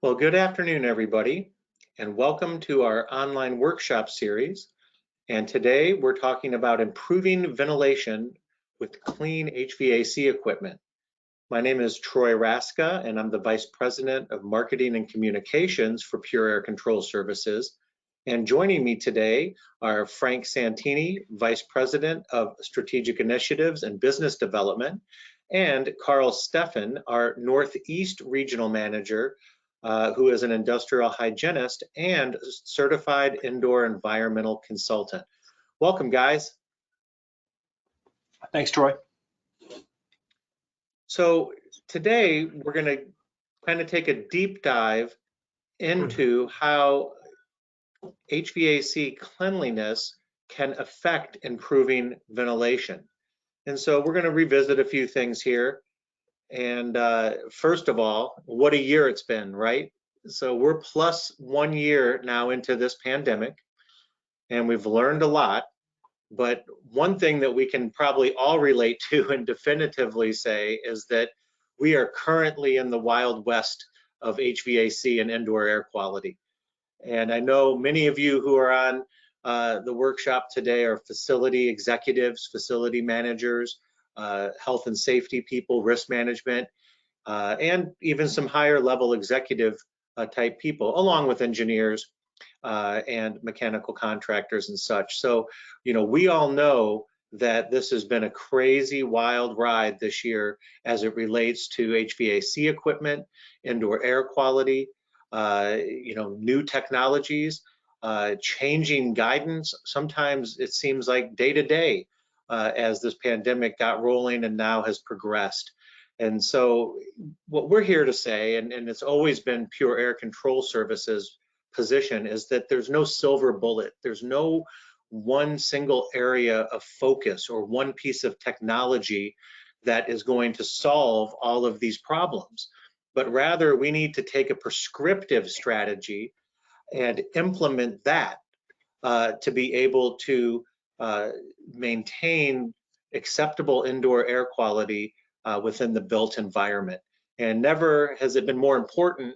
Well, good afternoon, everybody, and welcome to our online workshop series. And today we're talking about improving ventilation with clean HVAC equipment. My name is Troy Raszka, and I'm the Vice President of Marketing and Communications for Pure Air Control Services. And joining me today are Frank Santini, Vice President of Strategic Initiatives and Business Development, and Karl Stefan, our Northeast Regional Manager, who is an industrial hygienist and certified indoor environmental consultant. Welcome, guys. Thanks, Troy. So today we're going to kind of take a deep dive into how HVAC cleanliness can affect improving ventilation. And so we're going to revisit a few things here. And first of all, what a year it's been, right? So we're plus 1 year now into this pandemic, and we've learned a lot. But one thing that we can probably all relate to and definitively say is that we are currently in the Wild West of HVAC and indoor air quality. And I know many of you who are on the workshop today are facility executives, facility managers, health and safety people, risk management, and even some higher level executive type people, along with engineers and mechanical contractors and such. So, you know, we all know that this has been a crazy, wild ride this year as it relates to HVAC equipment, indoor air quality, you know, new technologies, changing guidance. Sometimes it seems like day to day as this pandemic got rolling and now has progressed. And so what we're here to say, and it's always been Pure Air Control Services position, is that there's no silver bullet. There's no one single area of focus or one piece of technology that is going to solve all of these problems. But rather, we need to take a prescriptive strategy and implement that to be able to maintain acceptable indoor air quality within the built environment. And never has it been more important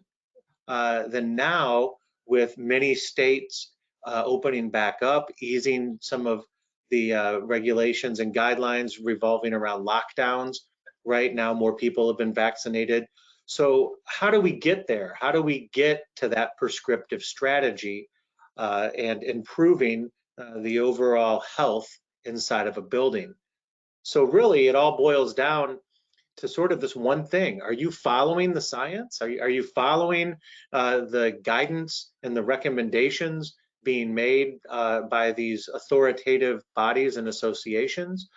than now, with many states opening back up, easing some of the regulations and guidelines revolving around lockdowns. Right now, more people have been vaccinated. So how do we get there? How do we get to that prescriptive strategy and improving the overall health inside of a building? So really, it all boils down to sort of this one thing. Are you following the science? Are you following the guidance and the recommendations being made by these authoritative bodies and associations,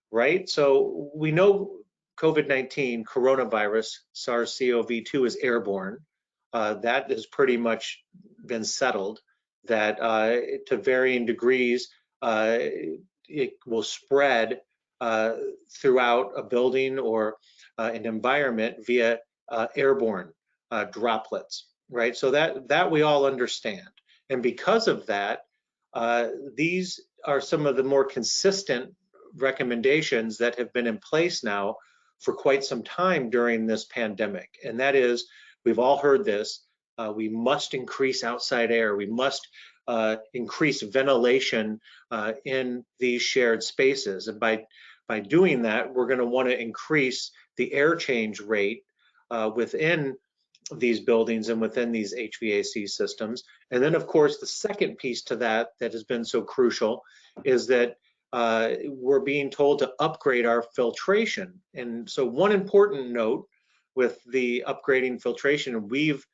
right? So we know COVID-19, coronavirus, SARS-CoV-2 is airborne. That has pretty much been settled, that to varying degrees, it will spread throughout a building or an environment via airborne droplets, right? So that we all understand. And because of that, these are some of the more consistent recommendations that have been in place now for quite some time during this pandemic. And that is, we've all heard this, we must increase outside air, we must increase ventilation in these shared spaces. And by doing that, we're going to want to increase the air change rate within these buildings and within these HVAC systems. And then, of course, the second piece to that has been so crucial is that we're being told to upgrade our filtration. And so one important note with the upgrading filtration, we've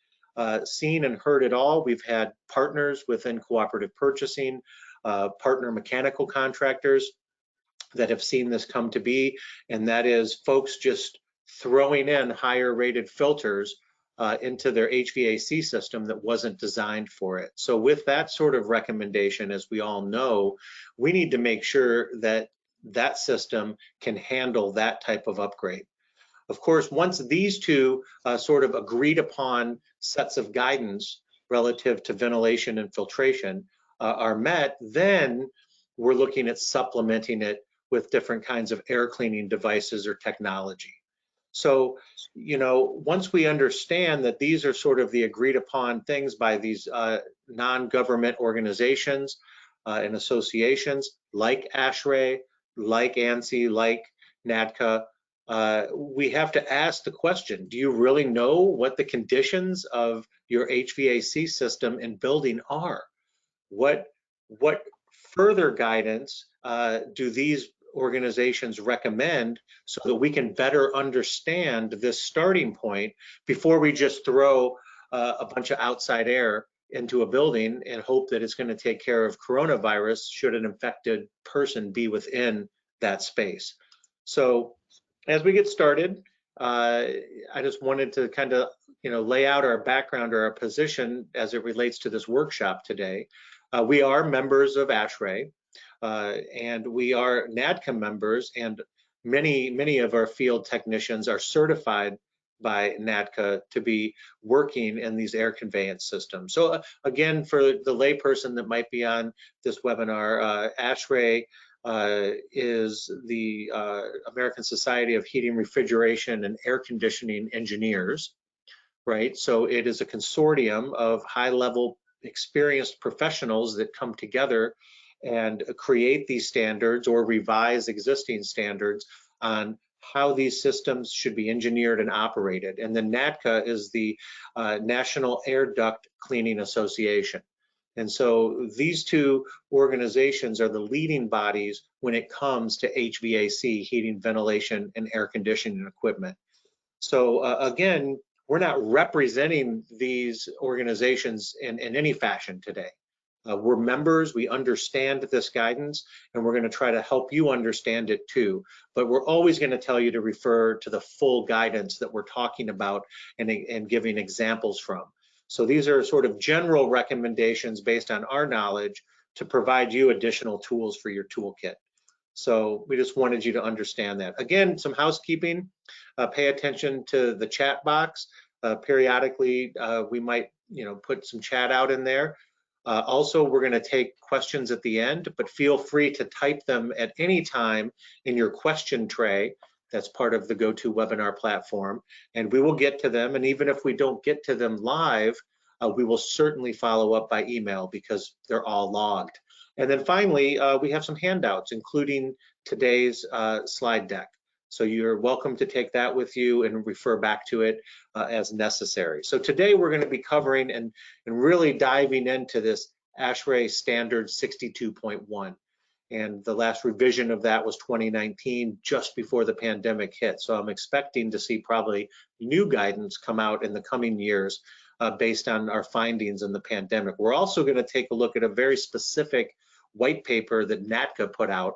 seen and heard it all. We've had partners within cooperative purchasing, partner mechanical contractors that have seen this come to be, and that is folks just throwing in higher rated filters into their HVAC system that wasn't designed for it. So with that sort of recommendation, as we all know, we need to make sure that that system can handle that type of upgrade. Of course, once these two sort of agreed upon sets of guidance relative to ventilation and filtration are met, then we're looking at supplementing it with different kinds of air cleaning devices or technology. So, once we understand that these are sort of the agreed upon things by these non-government organizations and associations like Ashrae, like ANSI, like NADCA, we have to ask the question, do you really know what the conditions of your HVAC system and building are? What further guidance do these organizations recommend so that we can better understand this starting point before we just throw a bunch of outside air into a building and hope that it's going to take care of coronavirus should an infected person be within that space. So as we get started, I just wanted to kind of lay out our background or our position as it relates to this workshop today. We are members of Ashrae, and we are NADCA members, and many of our field technicians are certified by NADCA to be working in these air conveyance systems. So again, for the layperson that might be on this webinar, Ashrae is the American Society of Heating, Refrigeration, and Air Conditioning Engineers, right? So it is a consortium of high-level experienced professionals that come together and create these standards or revise existing standards on how these systems should be engineered and operated. And then NADCA is the National Air Duct Cleaning Association. And so these two organizations are the leading bodies when it comes to HVAC, heating, ventilation, and air conditioning equipment. So again, we're not representing these organizations in any fashion today. We're members, we understand this guidance, and we're going to try to help you understand it too. But we're always going to tell you to refer to the full guidance that we're talking about and giving examples from. So these are sort of general recommendations based on our knowledge to provide you additional tools for your toolkit. So we just wanted you to understand that. Again, some housekeeping, pay attention to the chat box. Periodically, we might put some chat out in there. Also, we're going to take questions at the end, but feel free to type them at any time in your question tray. That's part of the GoToWebinar platform, and we will get to them. And even if we don't get to them live, we will certainly follow up by email because they're all logged. And then finally, we have some handouts, including today's slide deck. So you're welcome to take that with you and refer back to it as necessary. So today we're going to be covering and really diving into this Ashrae Standard 62.1. And the last revision of that was 2019, just before the pandemic hit. So I'm expecting to see probably new guidance come out in the coming years based on our findings in the pandemic. We're also going to take a look at a very specific white paper that NADCA put out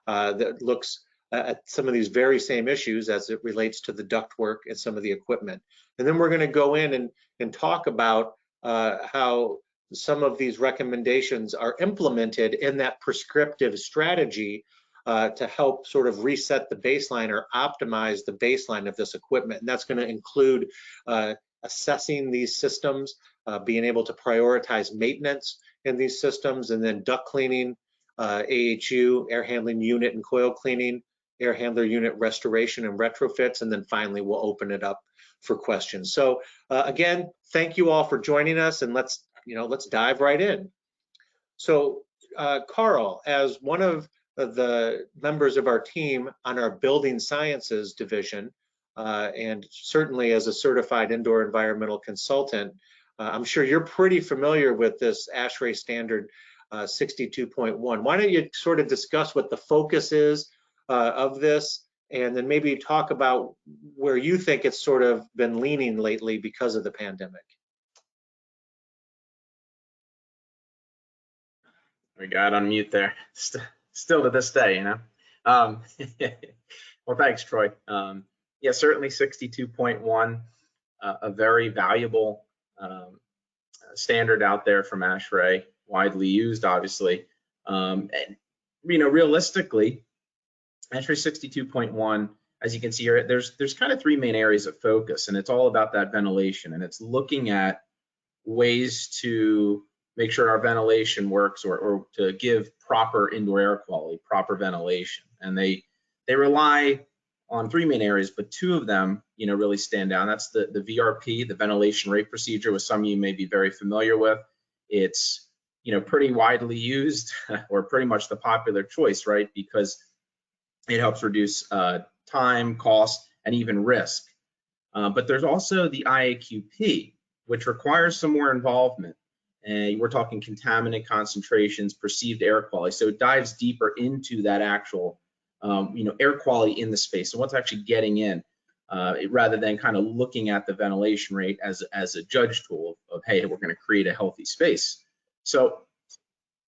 that looks at some of these very same issues as it relates to the ductwork and some of the equipment. And then we're going to go in and talk about how some of these recommendations are implemented in that prescriptive strategy to help sort of reset the baseline or optimize the baseline of this equipment. And that's going to include assessing these systems, being able to prioritize maintenance in these systems, and then duct cleaning, AHU, air handling unit and coil cleaning, air handler unit restoration and retrofits, and then finally we'll open it up for questions. So again, thank you all for joining us, and let's dive right in. So Karl, as one of the members of our team on our building sciences division, and certainly as a certified indoor environmental consultant, I'm sure you're pretty familiar with this Ashrae Standard 62.1. Why don't you sort of discuss what the focus is of this, and then maybe talk about where you think it's sort of been leaning lately because of the pandemic. We got on mute there. Still to this day, you know. Well, thanks, Troy. Yeah, certainly 62.1, a very valuable standard out there from Ashrae, widely used, obviously. And realistically, Ashrae 62.1, as you can see here, there's kind of three main areas of focus, and it's all about that ventilation, and it's looking at ways to make sure our ventilation works, or to give proper indoor air quality, proper ventilation. And they rely on three main areas, but two of them, really stand out. That's the VRP, the ventilation rate procedure, which some of you may be very familiar with. It's, pretty widely used or pretty much the popular choice, right? Because it helps reduce time, cost, and even risk. But there's also the IAQP, which requires some more involvement. And we're talking contaminant concentrations, perceived air quality. So it dives deeper into that actual, air quality in the space and what's actually getting in, rather than kind of looking at the ventilation rate as a judge tool of, hey, we're going to create a healthy space. So,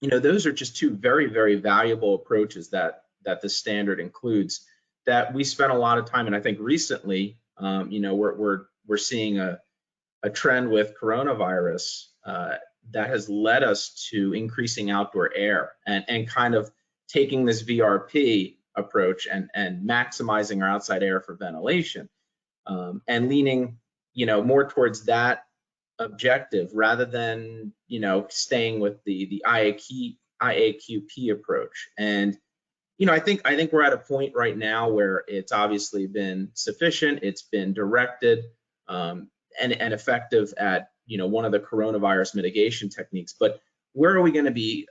those are just two very, very valuable approaches that the standard includes that we spent a lot of time. And I think recently, we're seeing a trend with coronavirus that has led us to increasing outdoor air and kind of taking this VRP approach and maximizing our outside air for ventilation, and leaning, more towards that objective rather than, staying with the IAQP approach. And, I think we're at a point right now where it's obviously been sufficient, it's been directed, and effective at, one of the coronavirus mitigation techniques. But where are we going to be,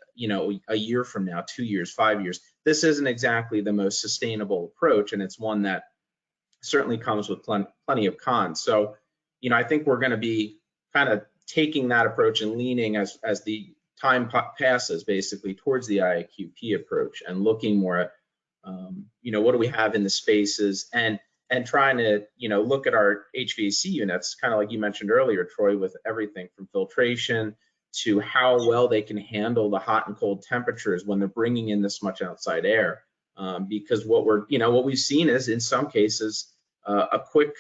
a year from now, 2 years, 5 years? This isn't exactly the most sustainable approach, and it's one that certainly comes with plenty of cons. So, I think we're going to be kind of taking that approach and leaning as the time passes, basically towards the IAQP approach and looking more at, what do we have in the spaces and trying to, look at our HVAC units, kind of like you mentioned earlier, Troy, with everything from filtration to how well they can handle the hot and cold temperatures when they're bringing in this much outside air. Because what we've seen is in some cases a quick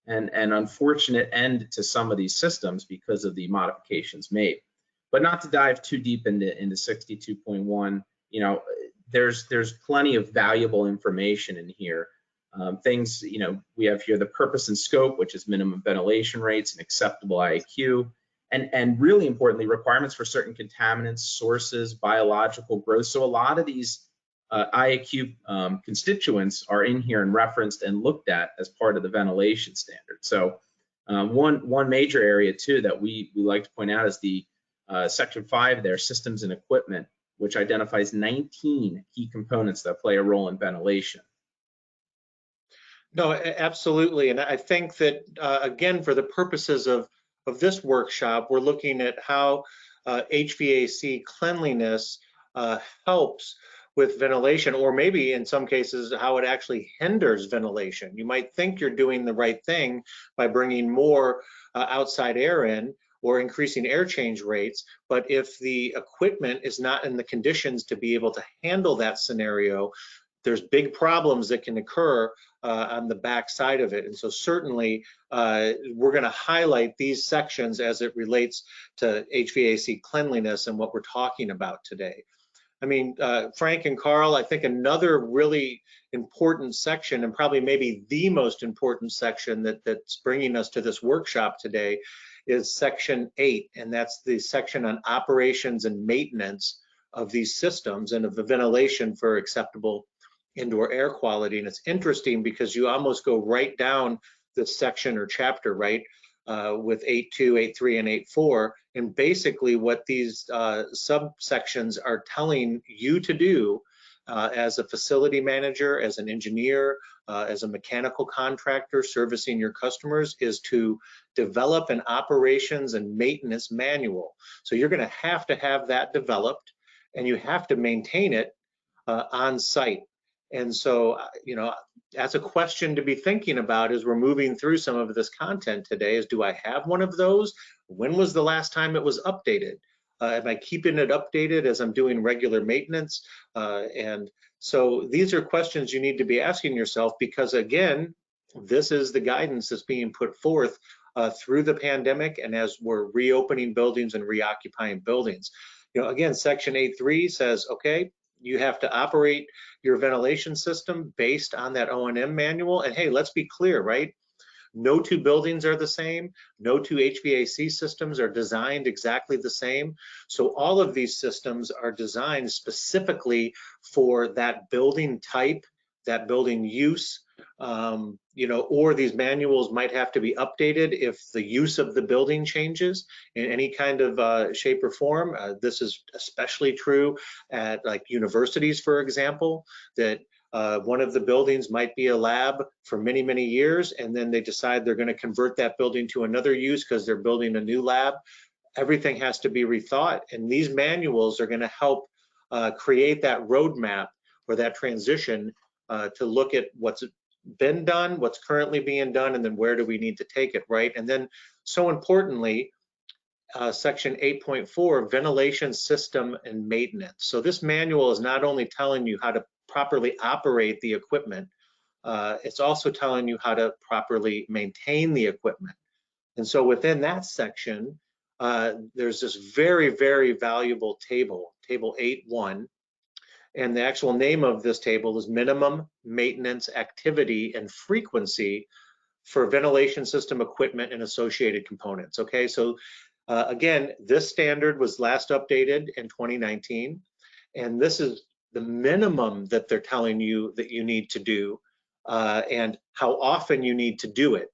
and unfortunate end to some of these systems because of the modifications made. But not to dive too deep into 62.1, there's plenty of valuable information in here. Things, we have here the purpose and scope, which is minimum ventilation rates and acceptable IAQ, and really importantly, requirements for certain contaminants, sources, biological growth. So a lot of these IAQ constituents are in here and referenced and looked at as part of the ventilation standard. So one major area too that we like to point out is the section 5 there, systems and equipment, which identifies 19 key components that play a role in ventilation. No, absolutely. And I think that, again, for the purposes of this workshop, we're looking at how HVAC cleanliness helps with ventilation, or maybe in some cases, how it actually hinders ventilation. You might think you're doing the right thing by bringing more outside air in or increasing air change rates, but if the equipment is not in the conditions to be able to handle that scenario, there's big problems that can occur on the back side of it. And so certainly we're going to highlight these sections as it relates to HVAC cleanliness and what we're talking about today. I mean, Frank and Karl, I think another really important section, and probably maybe the most important section that's bringing us to this workshop today, is section 8, and that's the section on operations and maintenance of these systems and of the ventilation for acceptable indoor air quality. And it's interesting because you almost go right down this section or chapter, right, with 8.2, 8.3, and 8.4. And basically what these subsections are telling you to do as a facility manager, as an engineer, as a mechanical contractor servicing your customers, is to develop an operations and maintenance manual. So you're going to have that developed, and you have to maintain it on site. And so, that's a question to be thinking about as we're moving through some of this content today, is do I have one of those? When was the last time it was updated? Am I keeping it updated as I'm doing regular maintenance? And so these are questions you need to be asking yourself, because again, this is the guidance that's being put forth through the pandemic and as we're reopening buildings and reoccupying buildings. Again, section 8.3 says, okay, you have to operate your ventilation system based on that O&M manual. And hey, let's be clear, right? No two buildings are the same. No two HVAC systems are designed exactly the same. So all of these systems are designed specifically for that building type, that building use, you know, or these manuals might have to be updated if the use of the building changes in any kind of shape or form. This is especially true at like universities, for example, that one of the buildings might be a lab for many, many years, and then they decide they're going to convert that building to another use because they're building a new lab. Everything has to be rethought, and these manuals are going to help create that roadmap or that transition to look at what's been done, what's currently being done, and then where do we need to take it, right? And then, so importantly, section 8.4, ventilation system and maintenance. So this manual is not only telling you how to properly operate the equipment, it's also telling you how to properly maintain the equipment. And so within that section, there's this very, very valuable table, table 8.1. And the actual name of this table is minimum maintenance activity and frequency for ventilation system equipment and associated components. Okay, so again, this standard was last updated in 2019, and this is the minimum that they're telling you that you need to do and how often you need to do it,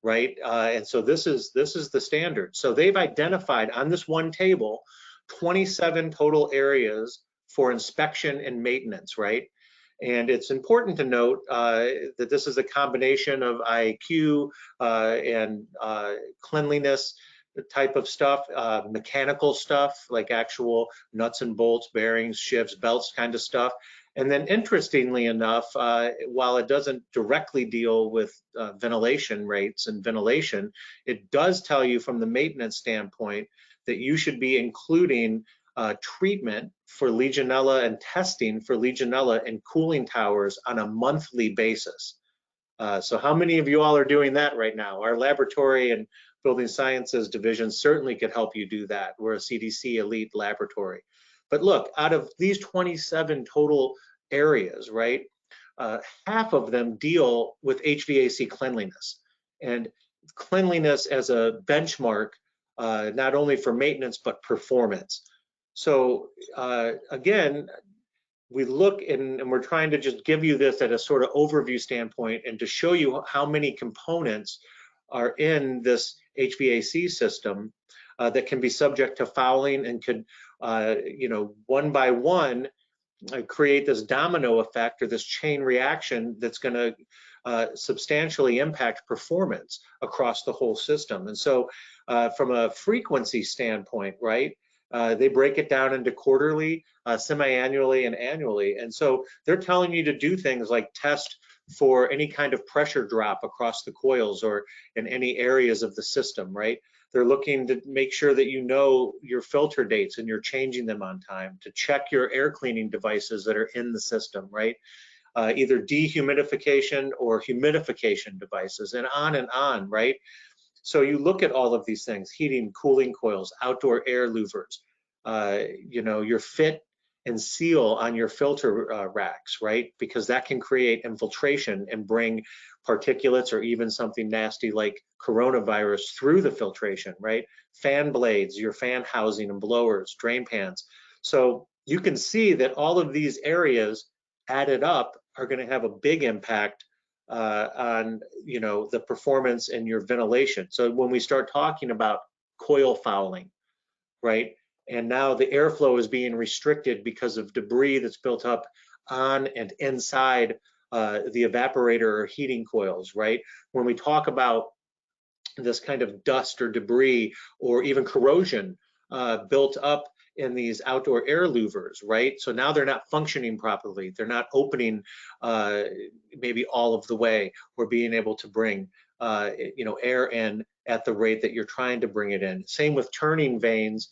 right? And so this is the standard. So they've identified on this one table 27 total areas for inspection and maintenance, right? And it's important to note that this is a combination of IAQ and cleanliness type of stuff, mechanical stuff like actual nuts and bolts, bearings, shifts, belts kind of stuff. And then interestingly enough, while it doesn't directly deal with ventilation rates and ventilation, it does tell you from the maintenance standpoint that you should be including treatment for Legionella and testing for Legionella in cooling towers on a monthly basis. So how many of you all are doing that right now? Our laboratory and building sciences division certainly could help you do that. We're a CDC elite laboratory. But look, out of these 27 total areas, right, half of them deal with HVAC cleanliness. And cleanliness as a benchmark, not only for maintenance, but performance. So again, we look and we're trying to just give you this at a sort of overview standpoint and to show you how many components are in this HVAC system that can be subject to fouling and could, you know, one by one create this domino effect or this chain reaction that's going to substantially impact performance across the whole system. And so from a frequency standpoint, right, they break it down into quarterly, semi-annually, and annually. And so they're telling you to do things like test for any kind of pressure drop across the coils or in any areas of the system, right? They're looking to make sure that you know your filter dates and you're changing them on time, to check your air cleaning devices that are in the system, right? Either dehumidification or humidification devices, and on, right? So you look at all of these things: heating, cooling coils, outdoor air louvers, you know, your fit and seal on your filter racks, right? Because that can create infiltration and bring particulates or even something nasty like coronavirus through the filtration, right? Fan blades, your fan housing and blowers, drain pans. So you can see that all of these areas added up are going to have a big impact on, you know, the performance and your ventilation. So when we start talking about coil fouling, right, and now the airflow is being restricted because of debris that's built up on and inside the evaporator or heating coils, right? When we talk about this kind of dust or debris or even corrosion built up in these outdoor air louvers, right? So now they're not functioning properly. They're not opening maybe all of the way or being able to bring you know, air in at the rate that you're trying to bring it in. Same with turning vanes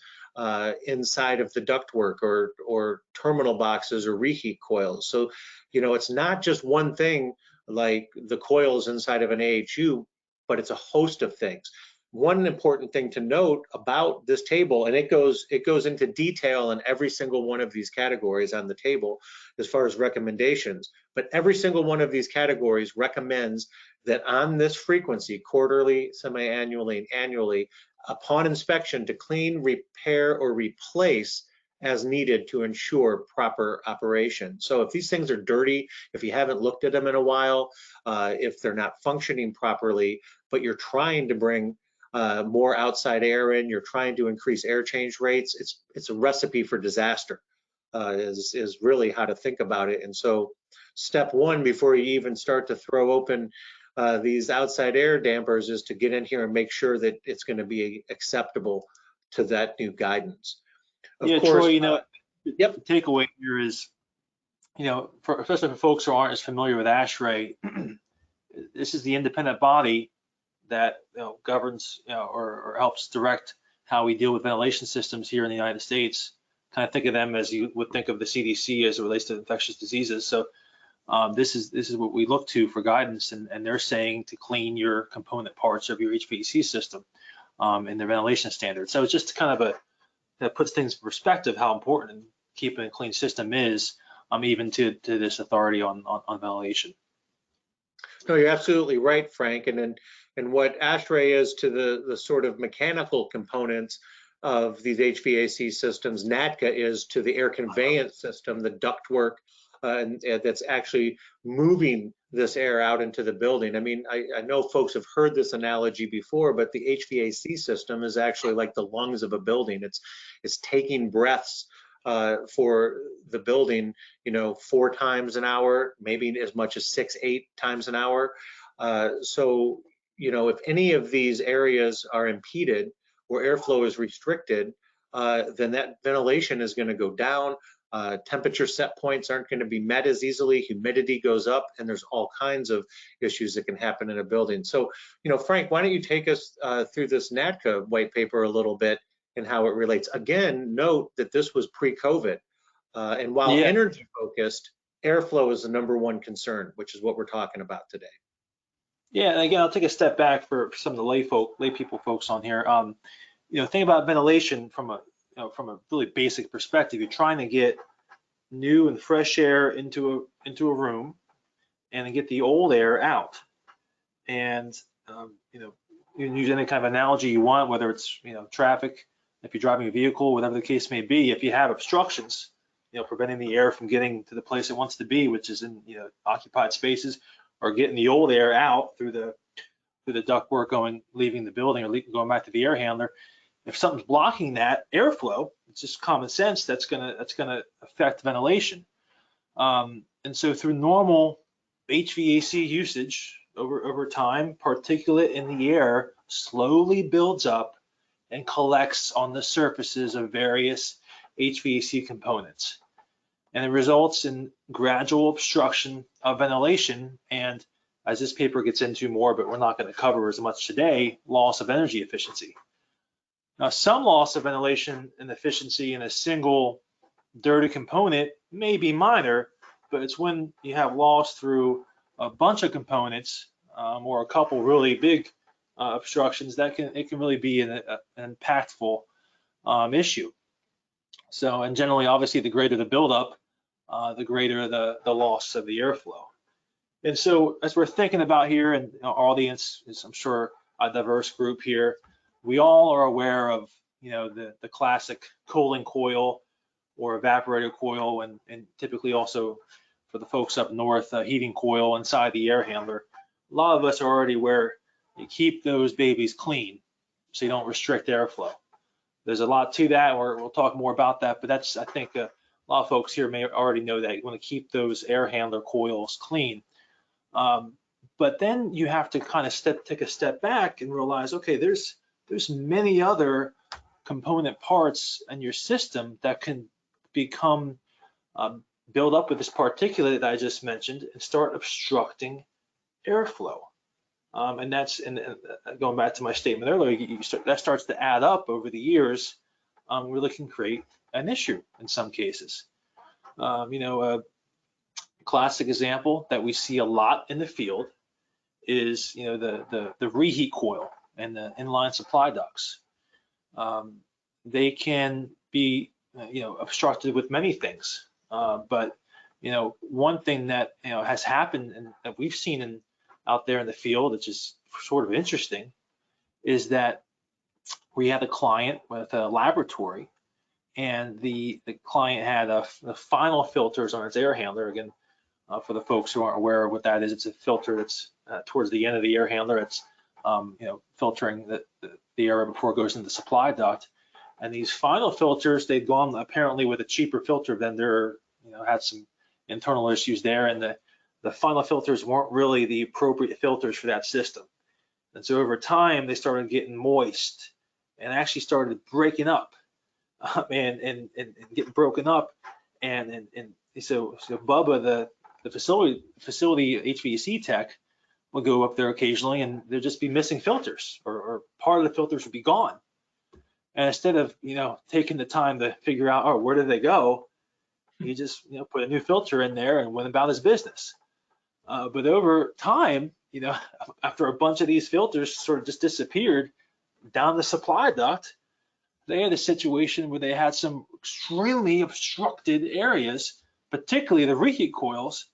inside of the ductwork or terminal boxes or reheat coils. So, you know, it's not just one thing like the coils inside of an AHU, but it's a host of things. One important thing to note about this table, and it goes into detail in every single one of these categories on the table as far as recommendations, but every single one of these categories recommends that on this frequency, quarterly, semi-annually, and annually, upon inspection, to clean, repair, or replace as needed to ensure proper operation. So if these things are dirty, if you haven't looked at them in a while, if they're not functioning properly, but you're trying to bring more outside air in, you're trying to increase air change rates, it's a recipe for disaster, is really how to think about it. And so step one, before you even start to throw open these outside air dampers, is to get in here and make sure that it's going to be acceptable to that new guidance. Of yeah, course, Troy, yep. The takeaway here is, especially for folks who aren't as familiar with Ashrae, this is the independent body that governs or helps direct how we deal with ventilation systems here in the United States. Kind of think of them as you would think of the CDC as it relates to infectious diseases. So this is what we look to for guidance, and they're saying to clean your component parts of your HVAC system in their ventilation standards. So it's just kind of that puts things in perspective how important keeping a clean system is, even to this authority on ventilation. No, you're absolutely right, Frank. And what Ashrae is to the sort of mechanical components of these HVAC systems, NADCA is to the air conveyance system, the ductwork that's actually moving this air out into the building. I mean, I know folks have heard this analogy before, but the HVAC system is actually like the lungs of a building. It's taking breaths for the building, 4 times an hour, maybe as much as 6-8 times an hour. So, if any of these areas are impeded or airflow is restricted, then that ventilation is going to go down. Temperature set points aren't going to be met as easily. Humidity goes up, and there's all kinds of issues that can happen in a building. So, Frank, why don't you take us through this NADCA white paper a little bit and how it relates? Again, note that this was pre-COVID, and while energy focused, airflow is the #1 concern, which is what we're talking about today. Yeah, and again, I'll take a step back for some of the lay people folks on here. Think about ventilation from a really basic perspective. You're trying to get new and fresh air into a room, and then get the old air out. And you can use any kind of analogy you want, whether it's traffic, if you're driving a vehicle, whatever the case may be. If you have obstructions, preventing the air from getting to the place it wants to be, which is in occupied spaces, or getting the old air out through the ductwork leaving the building, or going back to the air handler. If something's blocking that airflow, it's just common sense that's gonna affect ventilation. And so through normal HVAC usage over time, particulate in the air slowly builds up and collects on the surfaces of various HVAC components. And it results in gradual obstruction of ventilation, and as this paper gets into more, but we're not going to cover as much today, loss of energy efficiency. Now, some loss of ventilation and efficiency in a single dirty component may be minor, but it's when you have loss through a bunch of components or a couple really big obstructions that it can really be an impactful issue. So, and generally, obviously, the greater the buildup, the greater the loss of the airflow. And so, as we're thinking about here, and our audience is, I'm sure, a diverse group here, we all are aware of the classic cooling coil or evaporator coil, and typically also for the folks up north, heating coil inside the air handler. A lot of us are already aware you keep those babies clean so you don't restrict airflow. There's a lot to that, or we'll talk more about that, but that's, I think, a lot of folks here may already know that you want to keep those air handler coils clean. But then you have to kind of take a step back and realize, okay, there's many other component parts in your system that can become build up with this particulate that I just mentioned and start obstructing airflow. And that's, and going back to my statement earlier, that starts to add up over the years, really can create an issue in some cases. A classic example that we see a lot in the field is the reheat coil and the inline supply ducts. They can be obstructed with many things, but one thing that has happened and that we've seen out there in the field, which is sort of interesting, is that we had a client with a laboratory, and the client had the final filters on its air handler. Again, for the folks who aren't aware of what that is, it's a filter that's towards the end of the air handler. It's filtering the air before it goes into the supply duct. And these final filters, they'd gone apparently with a cheaper filter vendor, had some internal issues there, and the final filters weren't really the appropriate filters for that system. And so over time, they started getting moist and actually started breaking up and getting broken up. And so Bubba, the facility HVAC tech, would go up there occasionally, and there'd just be missing filters, or part of the filters would be gone. And instead of taking the time to figure out, oh, where did they go, he just put a new filter in there and went about his business. But over time, after a bunch of these filters sort of just disappeared down the supply duct, they had a situation where they had some extremely obstructed areas, particularly the reheat coils,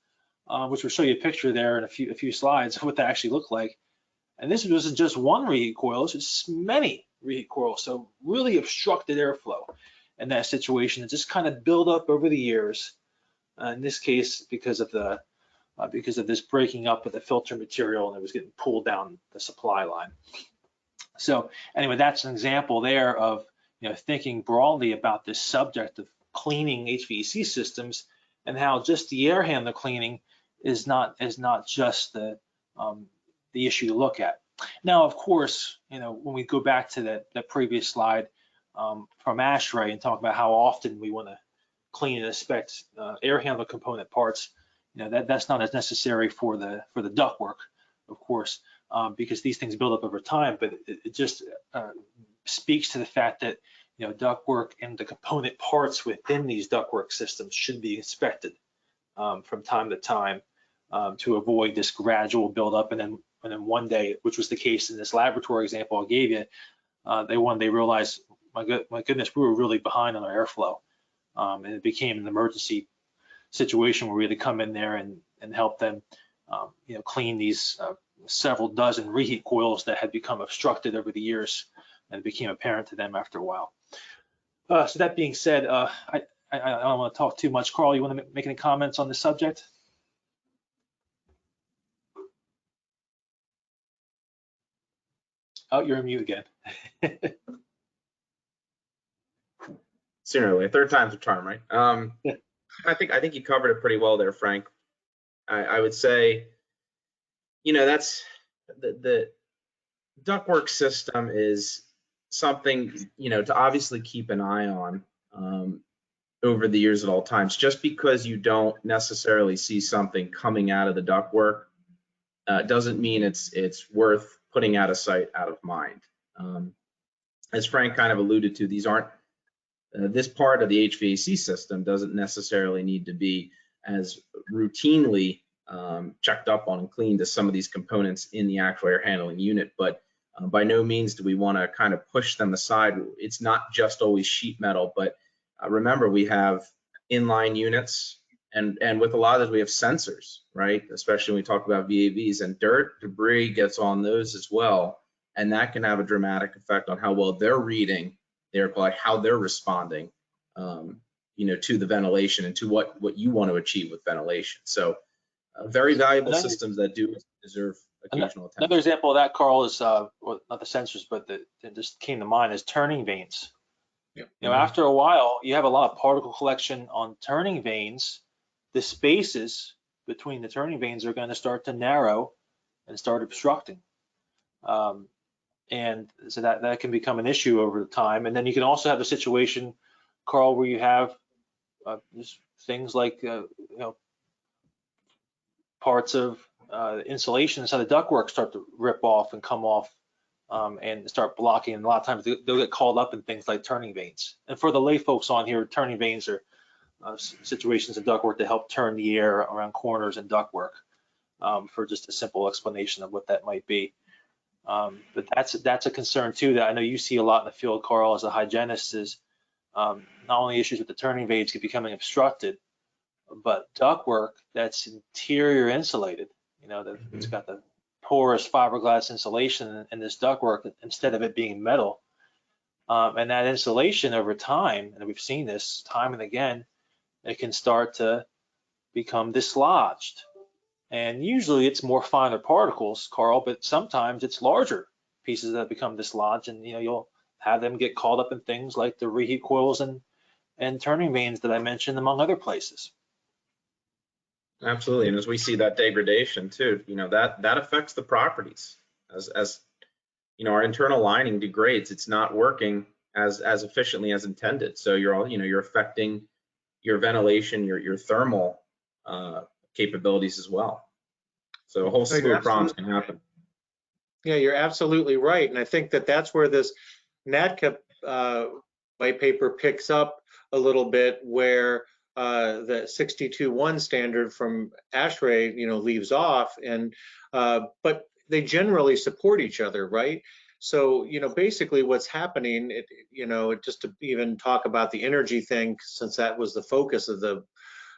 which we'll show you a picture there in a few slides of what that actually looked like. And this wasn't just one reheat coil, it's many reheat coils, so really obstructed airflow in that situation. It just kind of built up over the years. In this case, because of this breaking up of the filter material, and it was getting pulled down the supply line. So anyway, that's an example there of thinking broadly about this subject of cleaning HVAC systems, and how just the air handler cleaning is not just the issue to look at. Now, of course, when we go back to that previous slide from Ashrae and talk about how often we want to clean and inspect air handler component parts, that's not as necessary for the duct work, of course, because these things build up over time. But it just speaks to the fact that ductwork and the component parts within these ductwork systems should be inspected from time to time to avoid this gradual buildup, and then one day, which was the case in this laboratory example I gave you, they realized, my goodness, we were really behind on our airflow, and it became an emergency situation where we had to come in there and help them clean these several dozen reheat coils that had become obstructed over the years, and it became apparent to them after a while. So that being said, I don't want to talk too much. Karl, you want to make any comments on this subject? Oh, you're on mute again. Sooner or later, third time's a charm, right? I think you covered it pretty well there, Frank. I would say, that's the ductwork system is something to obviously keep an eye on over the years at all times. Just because you don't necessarily see something coming out of the ductwork doesn't mean it's worth putting out of sight, out of mind. As Frank kind of alluded to, these aren't this part of the HVAC system doesn't necessarily need to be as routinely checked up on and cleaned as some of these components in the actual air handling unit, but by no means do we want to kind of push them aside. It's not just always sheet metal, but remember, we have inline units, and with a lot of those we have sensors, right? Especially when we talk about VAVs, and dirt, debris gets on those as well, and that can have a dramatic effect on how well they're reading their quality, how they're responding to the ventilation and to what you want to achieve with ventilation. So very valuable systems that do deserve occasional attention. Another example of that, Karl, is well, not the sensors, but that just came to mind is turning vanes. Yep. After a while, you have a lot of particle collection on turning vanes. The spaces between the turning vanes are going to start to narrow and start obstructing. And so that can become an issue over the time. And then you can also have a situation, Karl, where you have just things like parts of insulation inside the ductwork start to rip off and come off and start blocking. And a lot of times they'll get called up in things like turning vanes. And for the lay folks on here, turning vanes are situations in ductwork to help turn the air around corners in ductwork, for just a simple explanation of what that might be. But that's a concern too that I know you see a lot in the field, Karl, as a hygienist, is not only issues with the turning vanes keep becoming obstructed, but ductwork that's interior insulated, it's got the porous fiberglass insulation in this ductwork, instead of it being metal, And that insulation over time, and we've seen this time and again, it can start to become dislodged. And usually it's more finer particles, Carl, but sometimes it's larger pieces that become dislodged, and you'll have them get caught up in things like the reheat coils and turning vanes that I mentioned, among other places. Absolutely, and as we see that degradation too, that affects the properties. As our internal lining degrades, it's not working as efficiently as intended. So you're affecting your ventilation, your thermal capabilities as well. So a whole slew of problems can happen. Yeah, you're absolutely right, and I think that's where this NADCA white paper picks up a little bit, where the 62.1 standard from Ashrae, leaves off, and but they generally support each other, right? So, basically what's happening, just to even talk about the energy thing, since that was the focus of the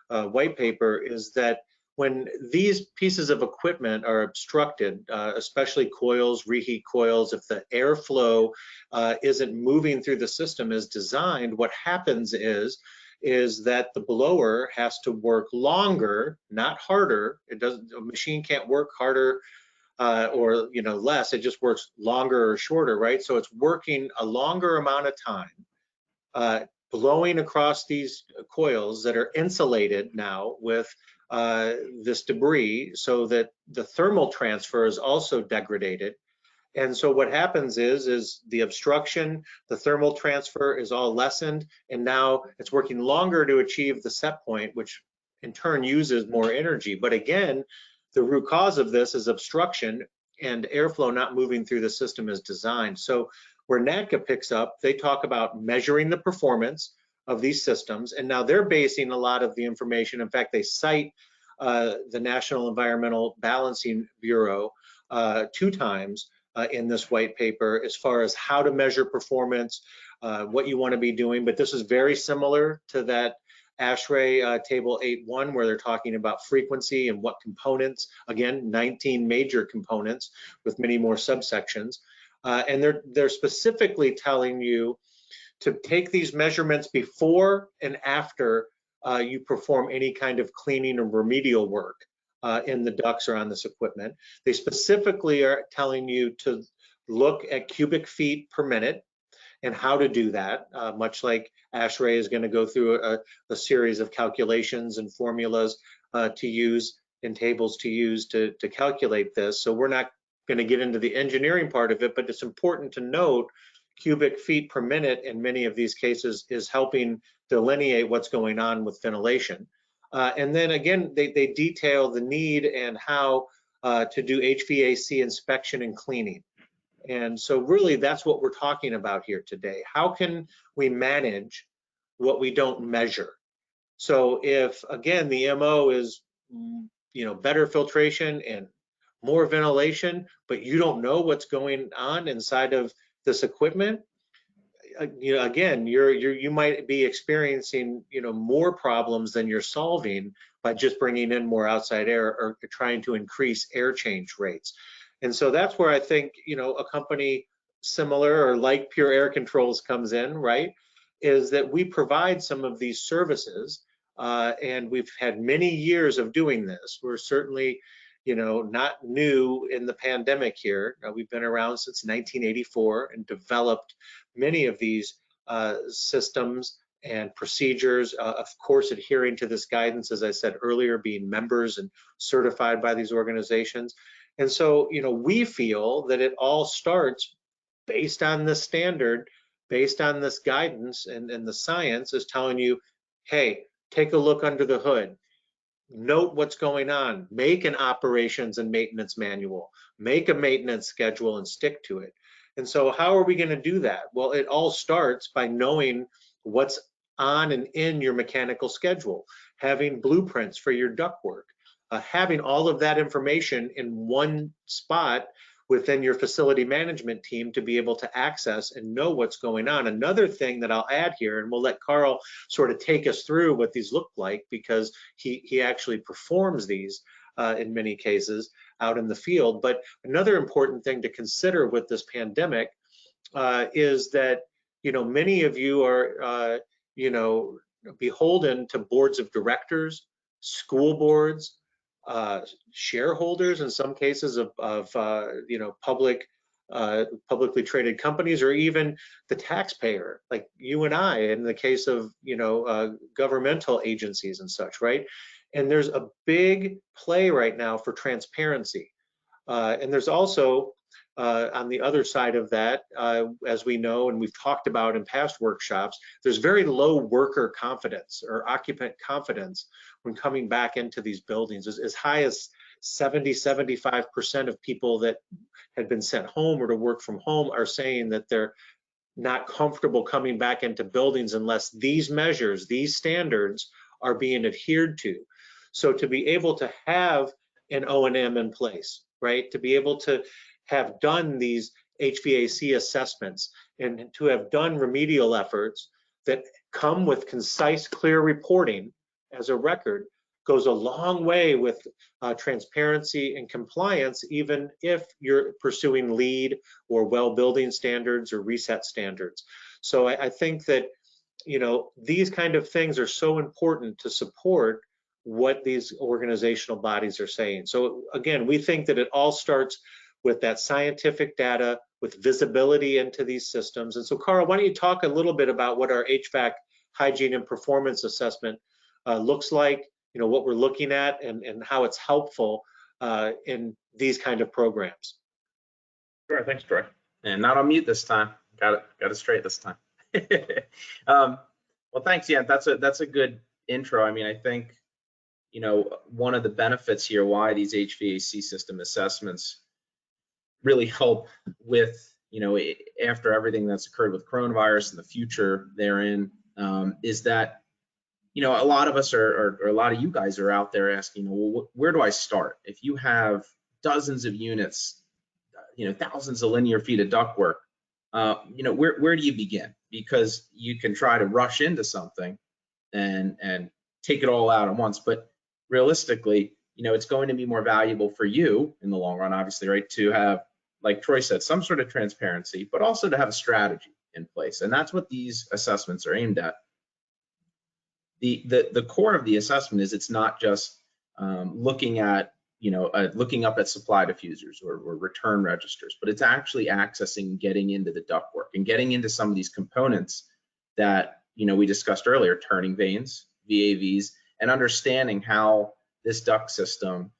white paper, is that when these pieces of equipment are obstructed, especially coils, reheat coils, if the airflow isn't moving through the system as designed, what happens is that the blower has to work longer, not harder. A machine can't work harder or less. It just works longer or shorter, right? So it's working a longer amount of time, blowing across these coils that are insulated now with this debris, so that the thermal transfer is also degraded. And so what happens is the obstruction, the thermal transfer is all lessened, and now it's working longer to achieve the set point, which in turn uses more energy. But again, the root cause of this is obstruction and airflow not moving through the system as designed. So where NADCA picks up, they talk about measuring the performance of these systems, and now they're basing a lot of the information. In fact, they cite the National Environmental Balancing Bureau 2 times in this white paper as far as how to measure performance, what you want to be doing. But this is very similar to that Ashrae table 8.1, where they're talking about frequency and what components, again, 19 major components with many more subsections. And they're specifically telling you to take these measurements before and after you perform any kind of cleaning or remedial work in the ducts or on this equipment. They specifically are telling you to look at cubic feet per minute and how to do that, much like Ashrae is going to go through a series of calculations and formulas to use and tables to use to calculate this. So we're not going to get into the engineering part of it, but it's important to note cubic feet per minute in many of these cases is helping delineate what's going on with ventilation. And then again, they detail the need and how to do HVAC inspection and cleaning. And so really that's what we're talking about here today. How can we manage what we don't measure? So if, again, the MO is, better filtration and more ventilation, but you don't know what's going on inside of this equipment, again, you might be experiencing, more problems than you're solving by just bringing in more outside air or trying to increase air change rates. And so that's where I think, a company similar or like Pure Air Controls comes in, right? Is that we provide some of these services, and we've had many years of doing this. We're certainly, not new in the pandemic here. We've been around since 1984 and developed many of these systems and procedures, of course, adhering to this guidance, as I said earlier, being members and certified by these organizations. And so, we feel that it all starts based on this standard, based on this guidance, and the science is telling you, hey, take a look under the hood. Note what's going on, make an operations and maintenance manual, make a maintenance schedule and stick to it. And so how are we going to do that? Well, it all starts by knowing what's on and in your mechanical schedule, having blueprints for your ductwork, having all of that information in one spot within your facility management team to be able to access and know what's going on. Another thing that I'll add here, and we'll let Karl sort of take us through what these look like, because he actually performs these in many cases out in the field. But another important thing to consider with this pandemic is that many of you are, beholden to boards of directors, school boards, shareholders in some cases of publicly traded companies, or even the taxpayer, like you and I, in the case of governmental agencies and such, right? And there's a big play right now for transparency, and there's also on the other side of that, as we know and we've talked about in past workshops, there's very low worker confidence or occupant confidence when coming back into these buildings. As high as 70–75% of people that had been sent home or to work from home are saying that they're not comfortable coming back into buildings unless these measures, these standards are being adhered to. So to be able to have an O&M in place, right, to be able to have done these HVAC assessments and to have done remedial efforts that come with concise, clear reporting as a record goes a long way with transparency and compliance, even if you're pursuing LEED or well building standards or reset standards. So I think that, these kind of things are so important to support what these organizational bodies are saying. So again, we think that it all starts with that scientific data, with visibility into these systems. And so Karl, why don't you talk a little bit about what our HVAC hygiene and performance assessment looks like, what we're looking at, and how it's helpful in these kind of programs. Sure, thanks, Troy. And not on mute this time. Got it straight this time. Well, thanks. Yeah, that's a good intro. I mean, I think, one of the benefits here, why these HVAC system assessments really help with, after everything that's occurred with coronavirus and the future therein, is that, a lot of us or a lot of you guys are out there asking, well, where do I start? If you have dozens of units, thousands of linear feet of ductwork, where do you begin? Because you can try to rush into something and take it all out at once, but realistically, it's going to be more valuable for you in the long run, obviously, right, to have, like Troy said, some sort of transparency, but also to have a strategy in place. And that's what these assessments are aimed at. The core of the assessment is it's not just looking at, looking up at supply diffusers or return registers, but it's actually accessing, getting into the ductwork and getting into some of these components that, we discussed earlier, turning vanes, VAVs, and understanding how this duct system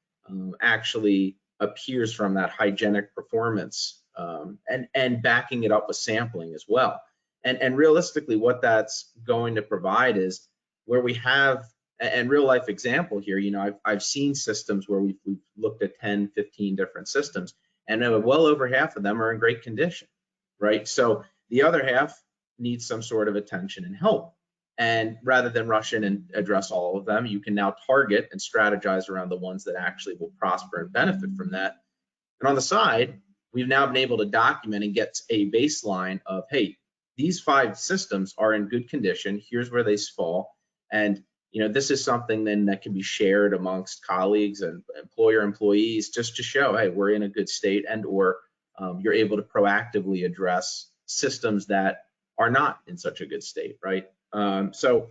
actually appears from that hygienic performance, and backing it up with sampling as well. And realistically, what that's going to provide is where we have, and real life example here, I've seen systems where we've looked at 10, 15 different systems, and well over half of them are in great condition, right? So the other half needs some sort of attention and help. And rather than rush in and address all of them, you can now target and strategize around the ones that actually will prosper and benefit from that. And on the side, we've now been able to document and get a baseline of, hey, these 5 systems are in good condition. Here's where they fall. And this is something then that can be shared amongst colleagues and employees, just to show, hey, we're in a good state, and or you're able to proactively address systems that are not in such a good state, right? So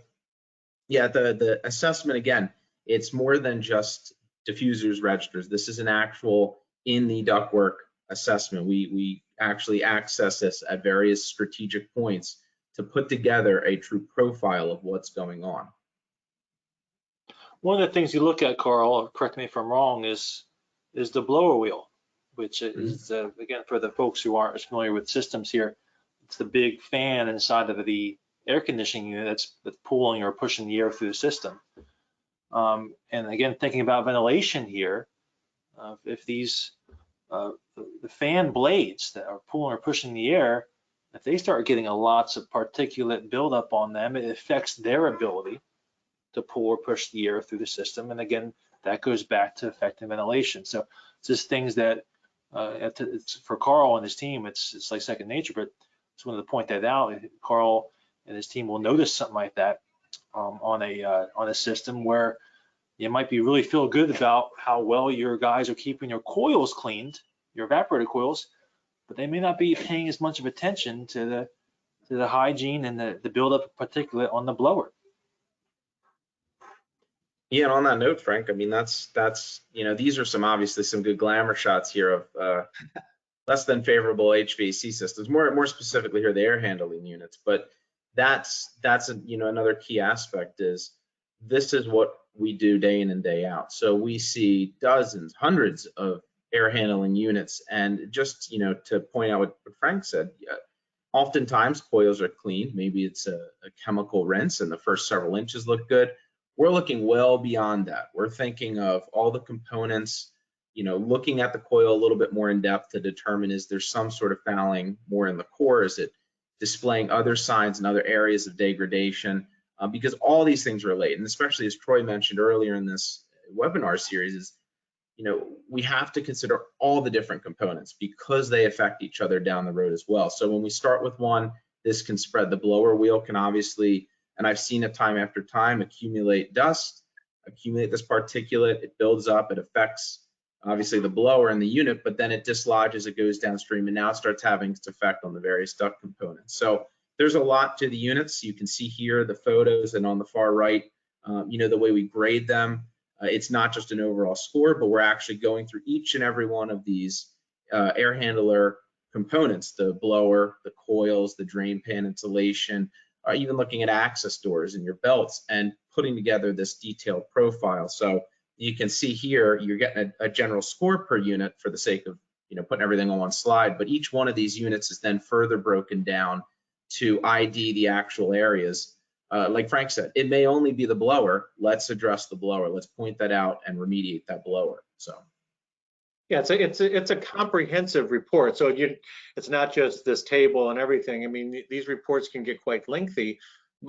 yeah, the assessment, again, it's more than just diffusers, registers. This is an actual in the ductwork assessment. We actually access this at various strategic points to put together a true profile of what's going on. One of the things you look at, Karl, correct me if I'm wrong, is the blower wheel, which is, again, for the folks who aren't as familiar with systems here, it's the big fan inside of the air conditioning unit that's pulling or pushing the air through the system. And again, thinking about ventilation here, if these the fan blades that are pulling or pushing the air, if they start getting lots of particulate buildup on them, it affects their ability to pull or push the air through the system. And again, that goes back to affecting ventilation. So it's just things that it's, for Karl and his team, it's like second nature, but just wanted to point that out. Karl and his team will notice something like that on a system where you might be really feel good about how well your guys are keeping your coils cleaned, your evaporator coils, but they may not be paying as much of attention to to the hygiene and the buildup of particulate on the blower. Yeah, and on that note, Frank, I mean, that's these are obviously some good glamour shots here of less than favorable HVAC systems. More specifically here, the air handling units. But that's another key aspect is this is what we do day in and day out. So we see dozens, hundreds of air handling units, and just to point out what Frank said, oftentimes coils are clean. Maybe it's a chemical rinse, and the first several inches look good. We're looking well beyond that. We're thinking of all the components, looking at the coil a little bit more in depth to determine, is there some sort of fouling more in the core? Is it displaying other signs and other areas of degradation? Because all these things relate, and especially as Troy mentioned earlier in this webinar series, is we have to consider all the different components because they affect each other down the road as well. So when we start with one, this can spread. The blower wheel can obviously, and I've seen it time after time, accumulate dust, accumulate this particulate. It builds up, it affects obviously the blower and the unit, but then it dislodges, it goes downstream, and now it starts having its effect on the various duct components. So there's a lot to the units. You can see here the photos, and on the far right, the way we grade them. It's not just an overall score, but we're actually going through each and every one of these air handler components, the blower, the coils, the drain pan insulation, even looking at access doors and your belts and putting together this detailed profile. So you can see here, you're getting a general score per unit for the sake of putting everything on one slide, but each one of these units is then further broken down to ID the actual areas. Like Frank said, it may only be the blower. Let's address the blower. Let's point that out and remediate that blower. So yeah, it's a comprehensive report. So it's not just this table and everything. I mean, these reports can get quite lengthy,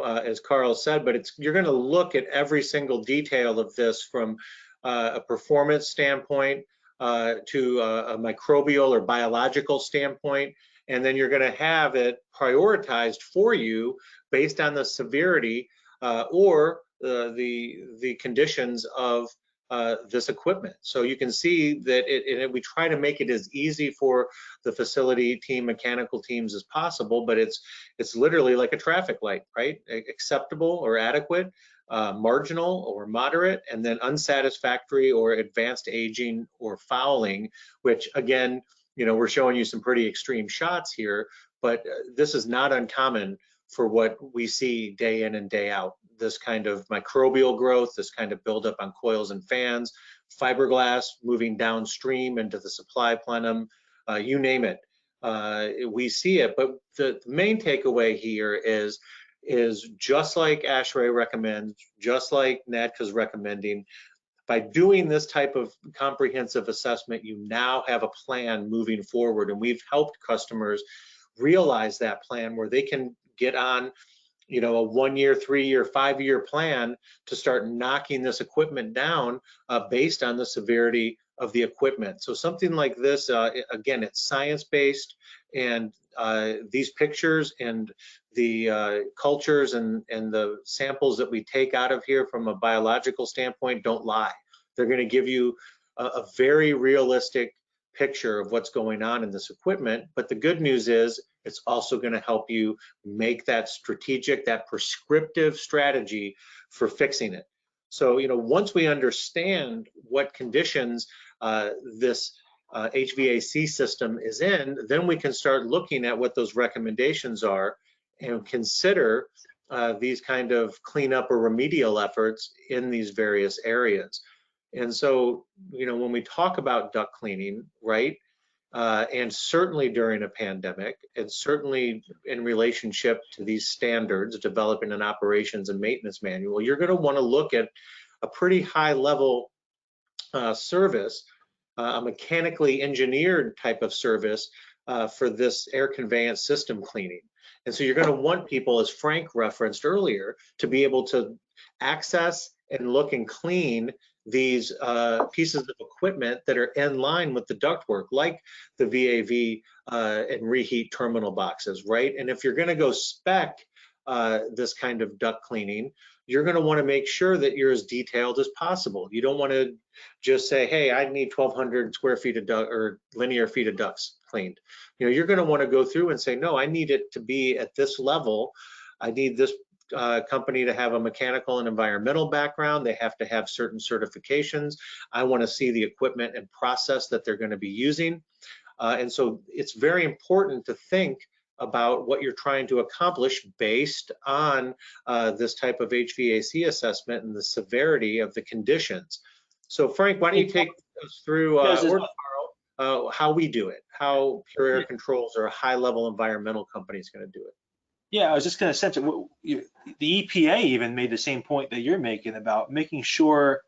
as Karl said, but you're going to look at every single detail of this from a performance standpoint to a microbial or biological standpoint, and then you're going to have it prioritized for you based on the severity or the conditions of this equipment. So you can see that we try to make it as easy for the facility team, mechanical teams as possible, but it's literally like a traffic light, right? Acceptable or adequate, marginal or moderate, and then unsatisfactory or advanced aging or fouling, which again, we're showing you some pretty extreme shots here, but this is not uncommon for what we see day in and day out. This kind of microbial growth, this kind of buildup on coils and fans, fiberglass moving downstream into the supply plenum, you name it. We see it, but the main takeaway here is just like Ashrae recommends, just like NADCA's recommending, by doing this type of comprehensive assessment, you now have a plan moving forward, and we've helped customers realize that plan where they can get on a 1-year, 3-year, 5-year plan to start knocking this equipment down based on the severity of the equipment. So something like this, again, it's science-based, and these pictures and the cultures and the samples that we take out of here from a biological standpoint don't lie. They're going to give you a very realistic picture of what's going on in this equipment, but the good news is it's also going to help you make that strategic, that prescriptive strategy for fixing it. So, once we understand what conditions this HVAC system is in, then we can start looking at what those recommendations are and consider these kind of cleanup or remedial efforts in these various areas. And so, when we talk about duct cleaning, right, and certainly during a pandemic, and certainly in relationship to these standards, developing an operations and maintenance manual, you're going to want to look at a pretty high level service, a mechanically engineered type of service for this air conveyance system cleaning. And so you're going to want people, as Frank referenced earlier, to be able to access and look and clean these pieces of equipment that are in line with the ductwork, like the VAV and reheat terminal boxes, right? And if you're going to go spec this kind of duct cleaning, you're going to want to make sure that you're as detailed as possible. You don't want to just say, hey, I need 1,200 square feet of duct or linear feet of ducts cleaned. You know, you're going to want to go through and say, no, I need it to be at this level. I need this company to have a mechanical and environmental background. They have to have certain certifications. I want to see the equipment and process that they're going to be using. And so it's very important to think about what you're trying to accomplish based on this type of HVAC assessment and the severity of the conditions. So Frank, why don't you take us through how we do it, how Pure Air Controls or a high-level environmental company is going to do it. Yeah, I was just going to sense it. The EPA even made the same point that you're making about making sure,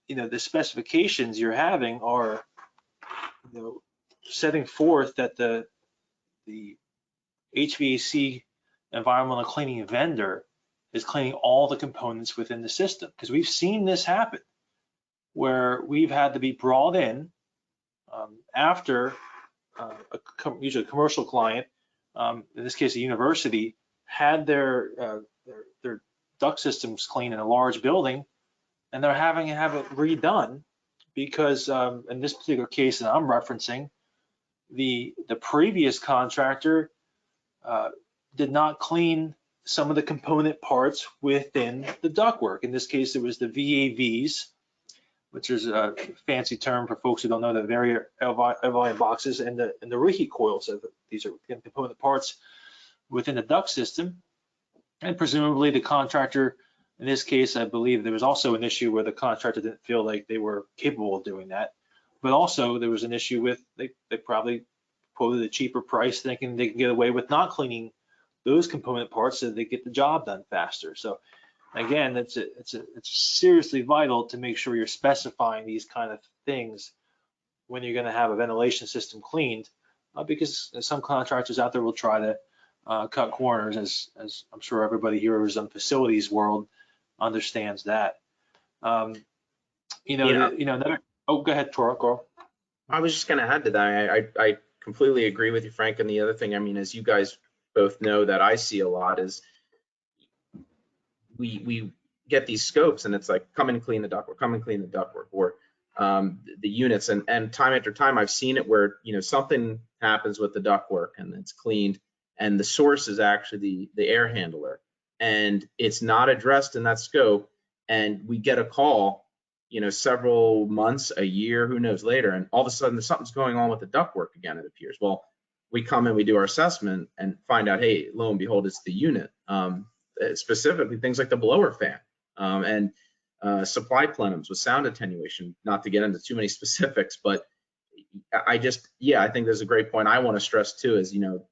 you know, the specifications you're having are, you know, setting forth that the HVAC environmental cleaning vendor is cleaning all the components within the system. Because we've seen this happen where we've had to be brought in after usually a commercial client, in this case a university, had their duct systems cleaned in a large building, and they're having to have it redone because in this particular case that I'm referencing, the previous contractor did not clean some of the component parts within the ductwork. In this case, it was the VAVs, which is a fancy term for folks who don't know, the very volume boxes and the reheat coils. So these are component parts within the duct system. And presumably the contractor, in this case, I believe there was also an issue where the contractor didn't feel like they were capable of doing that. But also there was an issue with, they probably quoted a cheaper price thinking they can get away with not cleaning those component parts so they get the job done faster. So again, it's seriously vital to make sure you're specifying these kind of things when you're going to have a ventilation system cleaned, because some contractors out there will try to cut corners, as I'm sure everybody here who's in facilities world understands that. Oh, go ahead, Carl. I was just going to add to that. I completely agree with you, Frank. And the other thing, I mean, as you guys both know, that I see a lot is we get these scopes and it's like, come and clean the ductwork, come and clean the ductwork, or the units. And time after time, I've seen it where, you know, something happens with the ductwork and it's cleaned, and the source is actually the air handler, and it's not addressed in that scope. And we get a call, you know, several months, a year, who knows later, and all of a sudden something's going on with the ductwork again, it appears. Well, we come in, we do our assessment and find out, hey, lo and behold, it's the unit. Specifically things like the blower fan and supply plenums with sound attenuation, not to get into too many specifics, but I think there's a great point I want to stress too, is, you know,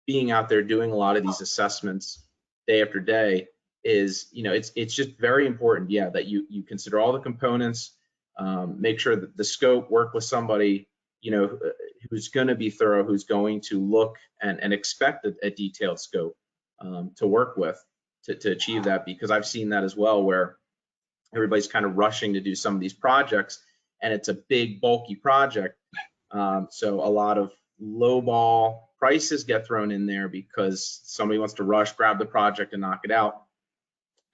being out there doing a lot of these assessments day after day is, you know, it's just very important, that you consider all the components, make sure that the scope, work with somebody, you know, who's going to be thorough, who's going to look and expect a detailed scope to work with to achieve that, because I've seen that as well, where everybody's kind of rushing to do some of these projects and it's a big bulky project. So a lot of lowball prices get thrown in there because somebody wants to rush, grab the project and knock it out.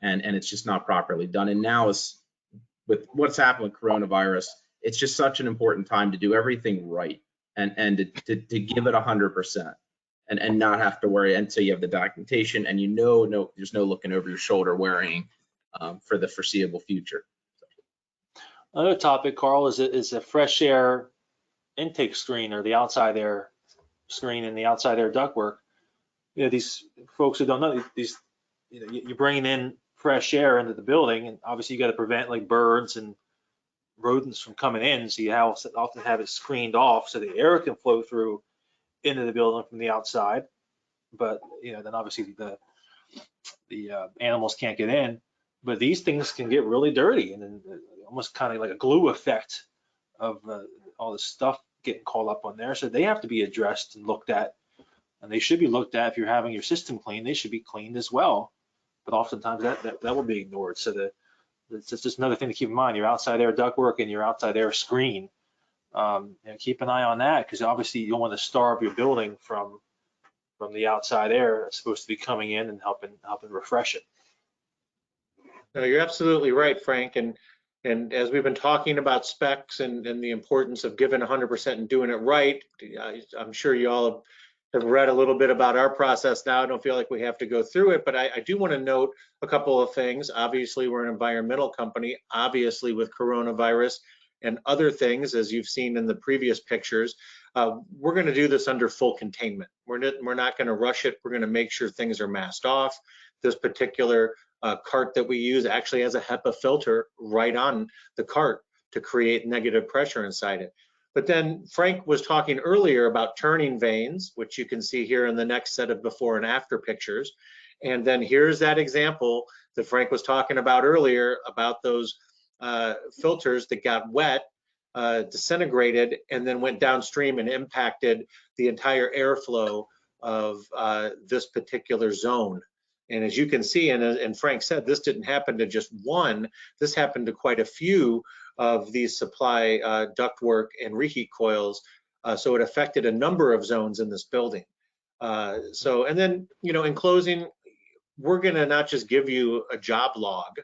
And it's just not properly done. And now is with what's happened with coronavirus, it's just such an important time to do everything right and to give it 100%. And not have to worry until you have the documentation and there's no looking over your shoulder worrying for the foreseeable future. Another topic, Carl, is a fresh air intake screen, or the outside air screen and the outside air ductwork. You know, these folks who don't know, these, you know, you're bringing in fresh air into the building, and obviously you got to prevent like birds and rodents from coming in, so you often have it screened off so the air can flow through into the building from the outside, but you know, then obviously the animals can't get in. But these things can get really dirty, and then almost kind of like a glue effect of all the stuff getting called up on there. So they have to be addressed and looked at, and they should be looked at. If you're having your system cleaned, they should be cleaned as well. But oftentimes that will be ignored. So it's just another thing to keep in mind. Your outside air ductwork and your outside air screen. Keep an eye on that, because obviously you don't want to starve your building from the outside air that's supposed to be coming in and helping refresh it. No, you're absolutely right, Frank. And as we've been talking about specs and the importance of giving 100% and doing it right, I'm sure you all have read a little bit about our process now. I don't feel like we have to go through it, but I do want to note a couple of things. Obviously, we're an environmental company. Obviously, with coronavirus and other things, as you've seen in the previous pictures, we're going to do this under full containment. We're not going to rush it. We're going to make sure things are masked off. This particular cart that we use actually has a HEPA filter right on the cart to create negative pressure inside it. But then Frank was talking earlier about turning vanes, which you can see here in the next set of before and after pictures. And then here's that example that Frank was talking about earlier about those filters that got wet, disintegrated, and then went downstream and impacted the entire airflow of this particular zone. And as you can see, and Frank said, this didn't happen to just one, this happened to quite a few of these supply ductwork and reheat coils. So it affected a number of zones in this building. And then, in closing, we're gonna not just give you a job log,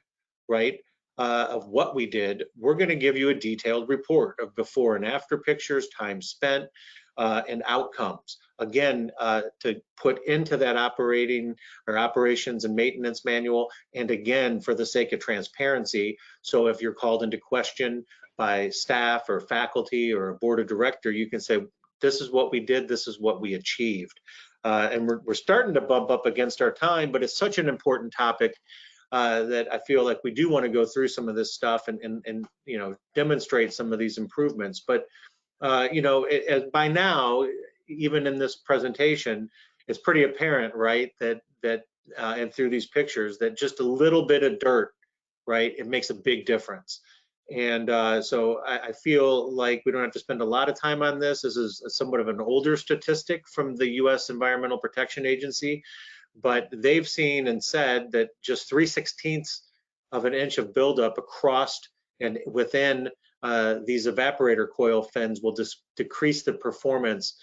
right, of what we did. We're gonna give you a detailed report of before and after pictures, time spent, and outcomes. Again, to put into that operations and maintenance manual, and again, for the sake of transparency, so if you're called into question by staff or faculty or a board of director, you can say, this is what we did, this is what we achieved. And we're starting to bump up against our time, but it's such an important topic that I feel like we do want to go through some of this stuff and demonstrate some of these improvements. But by now, even in this presentation, it's pretty apparent, right, that and through these pictures, that just a little bit of dirt, right, it makes a big difference. And so I feel like we don't have to spend a lot of time on this. This is somewhat of an older statistic from the U.S. Environmental Protection Agency, but they've seen and said that just 3/16 of an inch of buildup across and within these evaporator coil fins will decrease the performance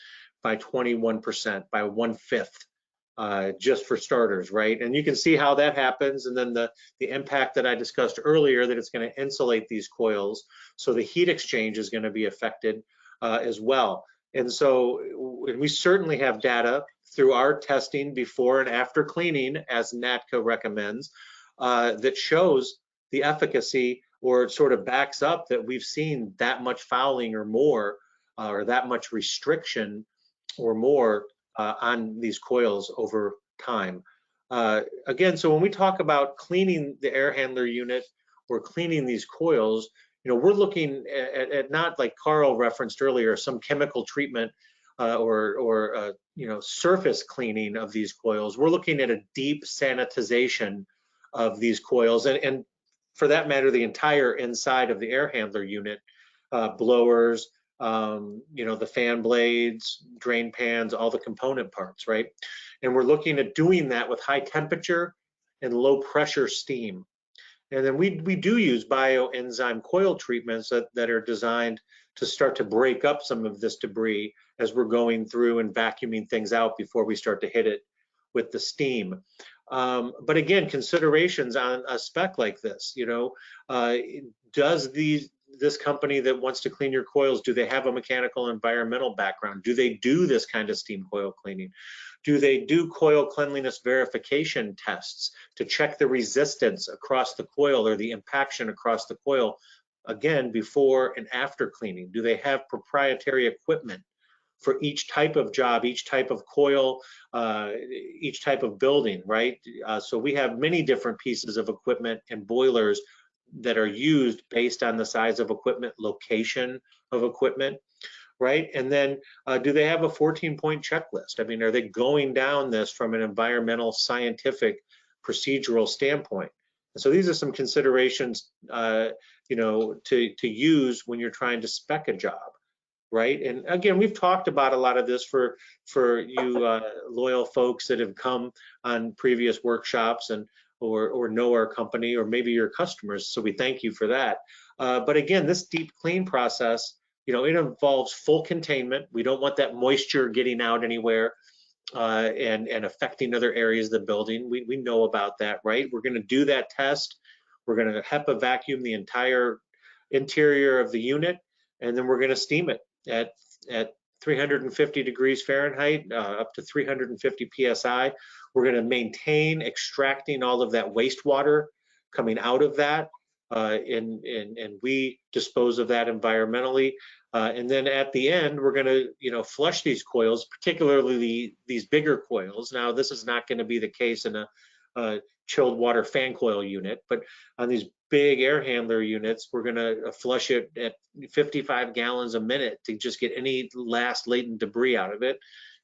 by 21%, by 1/5, just for starters, right? And you can see how that happens, and then the impact that I discussed earlier, that it's going to insulate these coils, so the heat exchange is going to be affected as well. And so we certainly have data through our testing before and after cleaning, as NATCA recommends, that shows the efficacy, or it sort of backs up that we've seen that much fouling or more, or that much restriction or more on these coils over time. Again, so when we talk about cleaning the air handler unit or cleaning these coils, we're looking at not, like Karl referenced earlier, some chemical treatment or surface cleaning of these coils. We're looking at a deep sanitization of these coils, and for that matter, the entire inside of the air handler unit, blowers, the fan blades, drain pans, all the component parts, right? And we're looking at doing that with high temperature and low pressure steam. And then we do use bioenzyme coil treatments that are designed to start to break up some of this debris as we're going through and vacuuming things out before we start to hit it with the steam. But again, considerations on a spec like this, does this company that wants to clean your coils, do they have a mechanical environmental background? Do they do this kind of steam coil cleaning? Do they do coil cleanliness verification tests to check the resistance across the coil or the impaction across the coil, again, before and after cleaning? Do they have proprietary equipment for each type of job, each type of coil, each type of building, right? So we have many different pieces of equipment and boilers that are used based on the size of equipment, location of equipment, right? And then do they have a 14-point checklist? I mean, are they going down this from an environmental, scientific, procedural standpoint? And so these are some considerations, to use when you're trying to spec a job, right? And again, we've talked about a lot of this for you loyal folks that have come on previous workshops and or know our company, or maybe your customers, so we thank you for that. But again, this deep clean process, it involves full containment. We don't want that moisture getting out anywhere. and affecting other areas of the building. We know about that, right? We're going to do that test. We're going to HEPA vacuum the entire interior of the unit, and then we're going to steam it at 350 degrees Fahrenheit, up to 350 PSI. We're going to maintain extracting all of that wastewater coming out of that, and we dispose of that environmentally. And then at the end, we're going to, flush these coils, particularly these bigger coils. Now, this is not going to be the case in a chilled water fan coil unit, but on these big air handler units, we're going to flush it at 55 gallons a minute to just get any last latent debris out of it.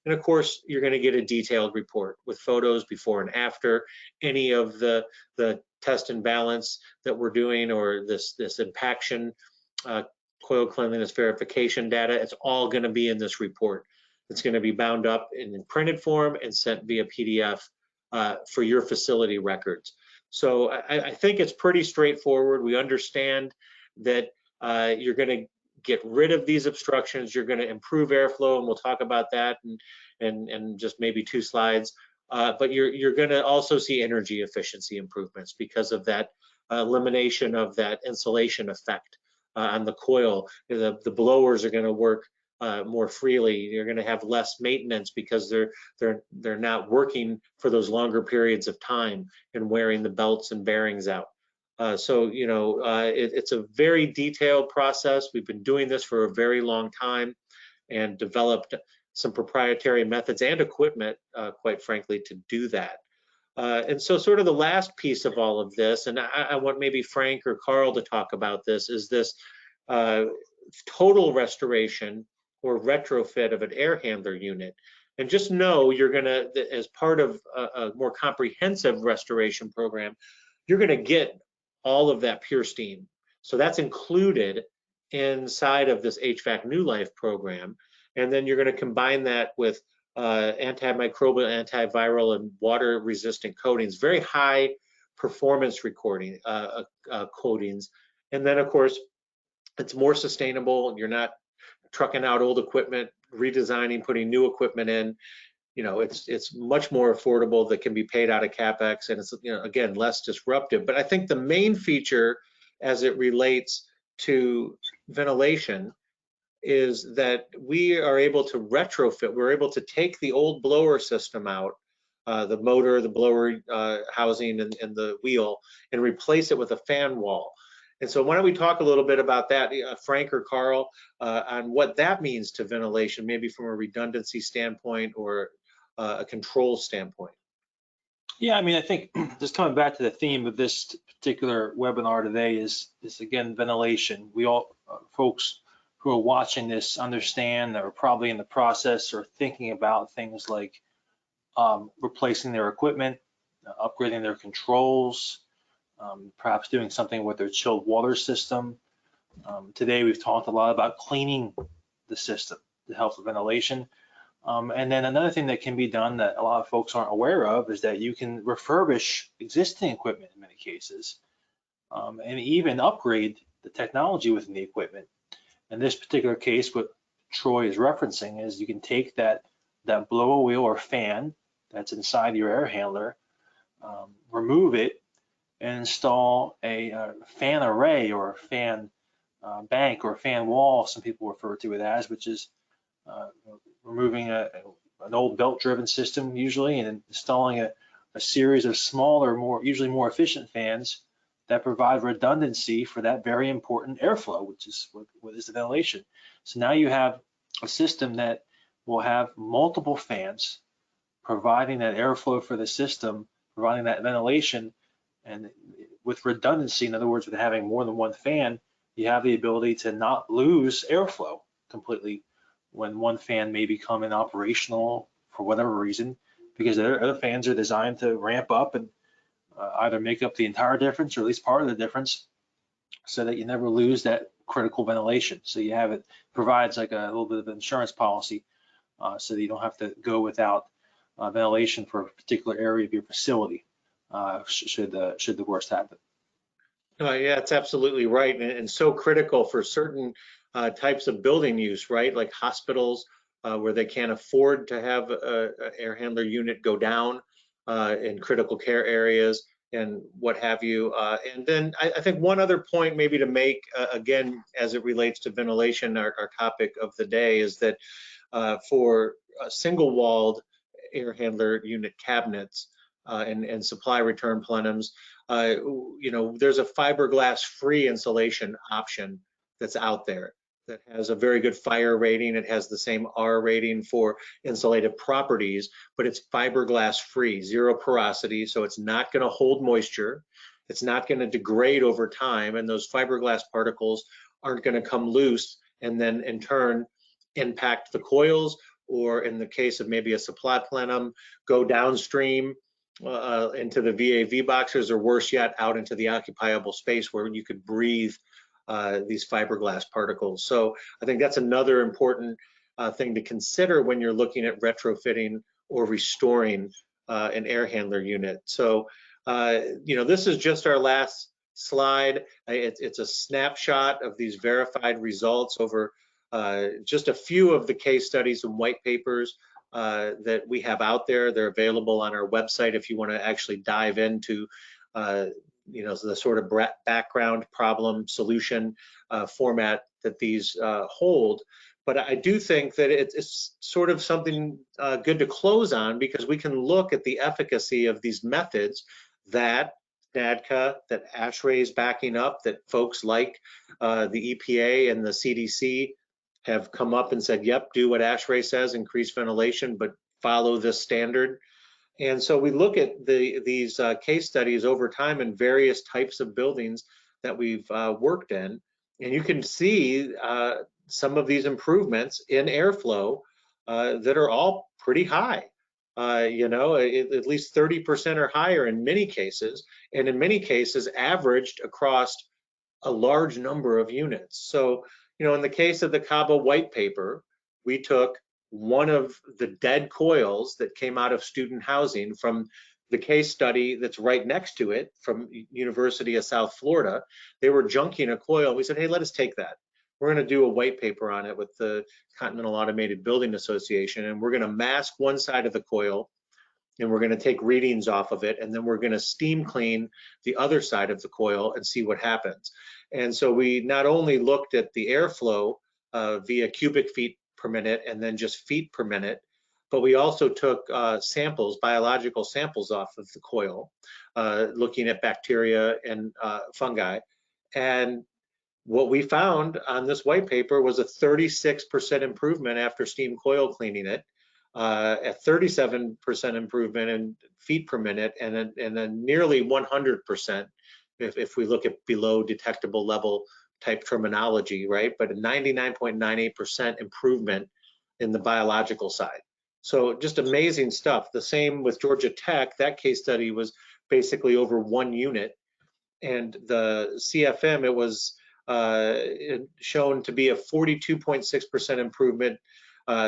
And of course, you're going to get a detailed report with photos before and after, any of the test and balance that we're doing, or this impaction coil cleanliness verification data. It's all going to be in this report. It's going to be bound up in printed form and sent via PDF for your facility records. So I think it's pretty straightforward. We understand that you're going to get rid of these obstructions. You're going to improve airflow, and we'll talk about that in just maybe 2 slides. But you're going to also see energy efficiency improvements because of that elimination of that insulation effect on the coil. The blowers are going to work more freely. You're going to have less maintenance because they're not working for those longer periods of time and wearing the belts and bearings out. So it's a very detailed process. We've been doing this for a very long time and developed some proprietary methods and equipment, quite frankly, to do that. And so sort of the last piece of all of this, and I want maybe Frank or Karl to talk about this, is this total restoration or retrofit of an air handler unit. And just know you're gonna, as part of a more comprehensive restoration program, you're gonna get all of that pure steam. So that's included inside of this HVAC New Life program. And then you're gonna combine that with antimicrobial, antiviral, and water resistant coatings, very high performance coatings. And then of course, it's more sustainable. You're not trucking out old equipment, redesigning, putting new equipment in. It's much more affordable, that can be paid out of CapEx, and it's, again, less disruptive. But I think the main feature as it relates to ventilation is that we are able to retrofit. We're able to take the old blower system out, the motor, the blower housing, and the wheel, and replace it with a fan wall. And so why don't we talk a little bit about that, Frank or Karl, on what that means to ventilation, maybe from a redundancy standpoint or a control standpoint. Yeah, I mean, I think just coming back to the theme of this particular webinar today is again, ventilation. We all, folks who are watching this, understand that we're probably in the process or thinking about things like replacing their equipment, upgrading their controls, perhaps doing something with their chilled water system. Today, we've talked a lot about cleaning the system to help with ventilation. And then another thing that can be done that a lot of folks aren't aware of is that you can refurbish existing equipment in many cases, and even upgrade the technology within the equipment. In this particular case, what Troy is referencing is you can take that blower wheel or fan that's inside your air handler, remove it, and install a fan array or a fan bank or a fan wall, some people refer to it as, which is removing an old belt-driven system usually, and installing a series of smaller, usually more efficient fans that provide redundancy for that very important airflow, which is what is the ventilation. So now you have a system that will have multiple fans providing that airflow for the system, providing that ventilation, and with redundancy, in other words, with having more than one fan, you have the ability to not lose airflow completely when one fan may become inoperational for whatever reason, because the other fans are designed to ramp up and either make up the entire difference or at least part of the difference, so that you never lose that critical ventilation. So you have it provides like a little bit of insurance policy, so that you don't have to go without ventilation for a particular area of your facility should the worst happen. Yeah, it's absolutely right, and so critical for certain types of building use, right? Like hospitals where they can't afford to have a air handler unit go down in critical care areas and what have you. And then I think one other point maybe to make, again, as it relates to ventilation, our topic of the day, is that for single-walled air handler unit cabinets and supply return plenums, there's a fiberglass-free insulation option that's out there that has a very good fire rating. It has the same R rating for insulative properties, but it's fiberglass free, zero porosity, so it's not going to hold moisture. It's not going to degrade over time, and those fiberglass particles aren't going to come loose and then in turn impact the coils, or in the case of maybe a supply plenum, go downstream into the VAV boxes, or worse yet, out into the occupiable space where you could breathe these fiberglass particles. So I think that's another important thing to consider when you're looking at retrofitting or restoring an air handler unit. So, this is just our last slide. It's a snapshot of these verified results over just a few of the case studies and white papers that we have out there. They're available on our website if you want to actually dive into the sort of background problem solution format that these hold. But I do think that it's sort of something good to close on, because we can look at the efficacy of these methods that NADCA, that Ashrae is backing up, that folks like the EPA and the CDC have come up and said, yep, do what Ashrae says, increase ventilation, but follow this standard. And so we look at these case studies over time in various types of buildings that we've worked in, and you can see some of these improvements in airflow that are all pretty high. At least 30% or higher in many cases, and in many cases averaged across a large number of units. So, in the case of the Cabo white paper, we took one of the dead coils that came out of student housing from the case study that's right next to it from University of South Florida. They were junking a coil. We said, hey, let us take that. We're going to do a white paper on it with the Continental Automated Building Association, and we're going to mask one side of the coil, and we're going to take readings off of it, and then we're going to steam clean the other side of the coil and see what happens. And so we not only looked at the airflow via cubic feet per minute and then just feet per minute, but we also took samples, biological samples off of the coil, looking at bacteria and fungi. And what we found on this white paper was a 36% improvement after steam coil cleaning it, a 37% improvement in feet per minute, and then nearly 100% if we look at below detectable level type terminology, right? But a 99.98% improvement in the biological side. So just amazing stuff. The same with Georgia Tech. That case study was basically over one unit, and the CFM, it was shown to be a 42.6% improvement.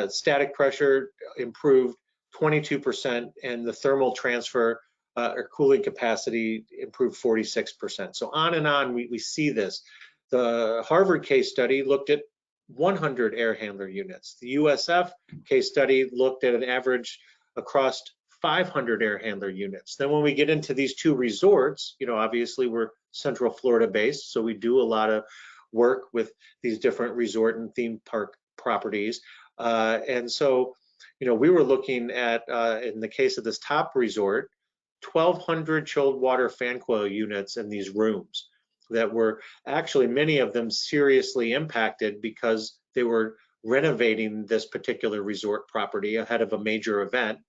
Static pressure improved 22%, and the thermal transfer or cooling capacity improved 46%. So on and on, we see this. The Harvard case study looked at 100 air handler units. The USF case study looked at an average across 500 air handler units. Then when we get into these two resorts, obviously we're Central Florida based, so we do a lot of work with these different resort and theme park properties. And so, we were looking at, in the case of this top resort, 1,200 chilled water fan coil units in these rooms that were actually, many of them seriously impacted because they were renovating this particular resort property ahead of a major event.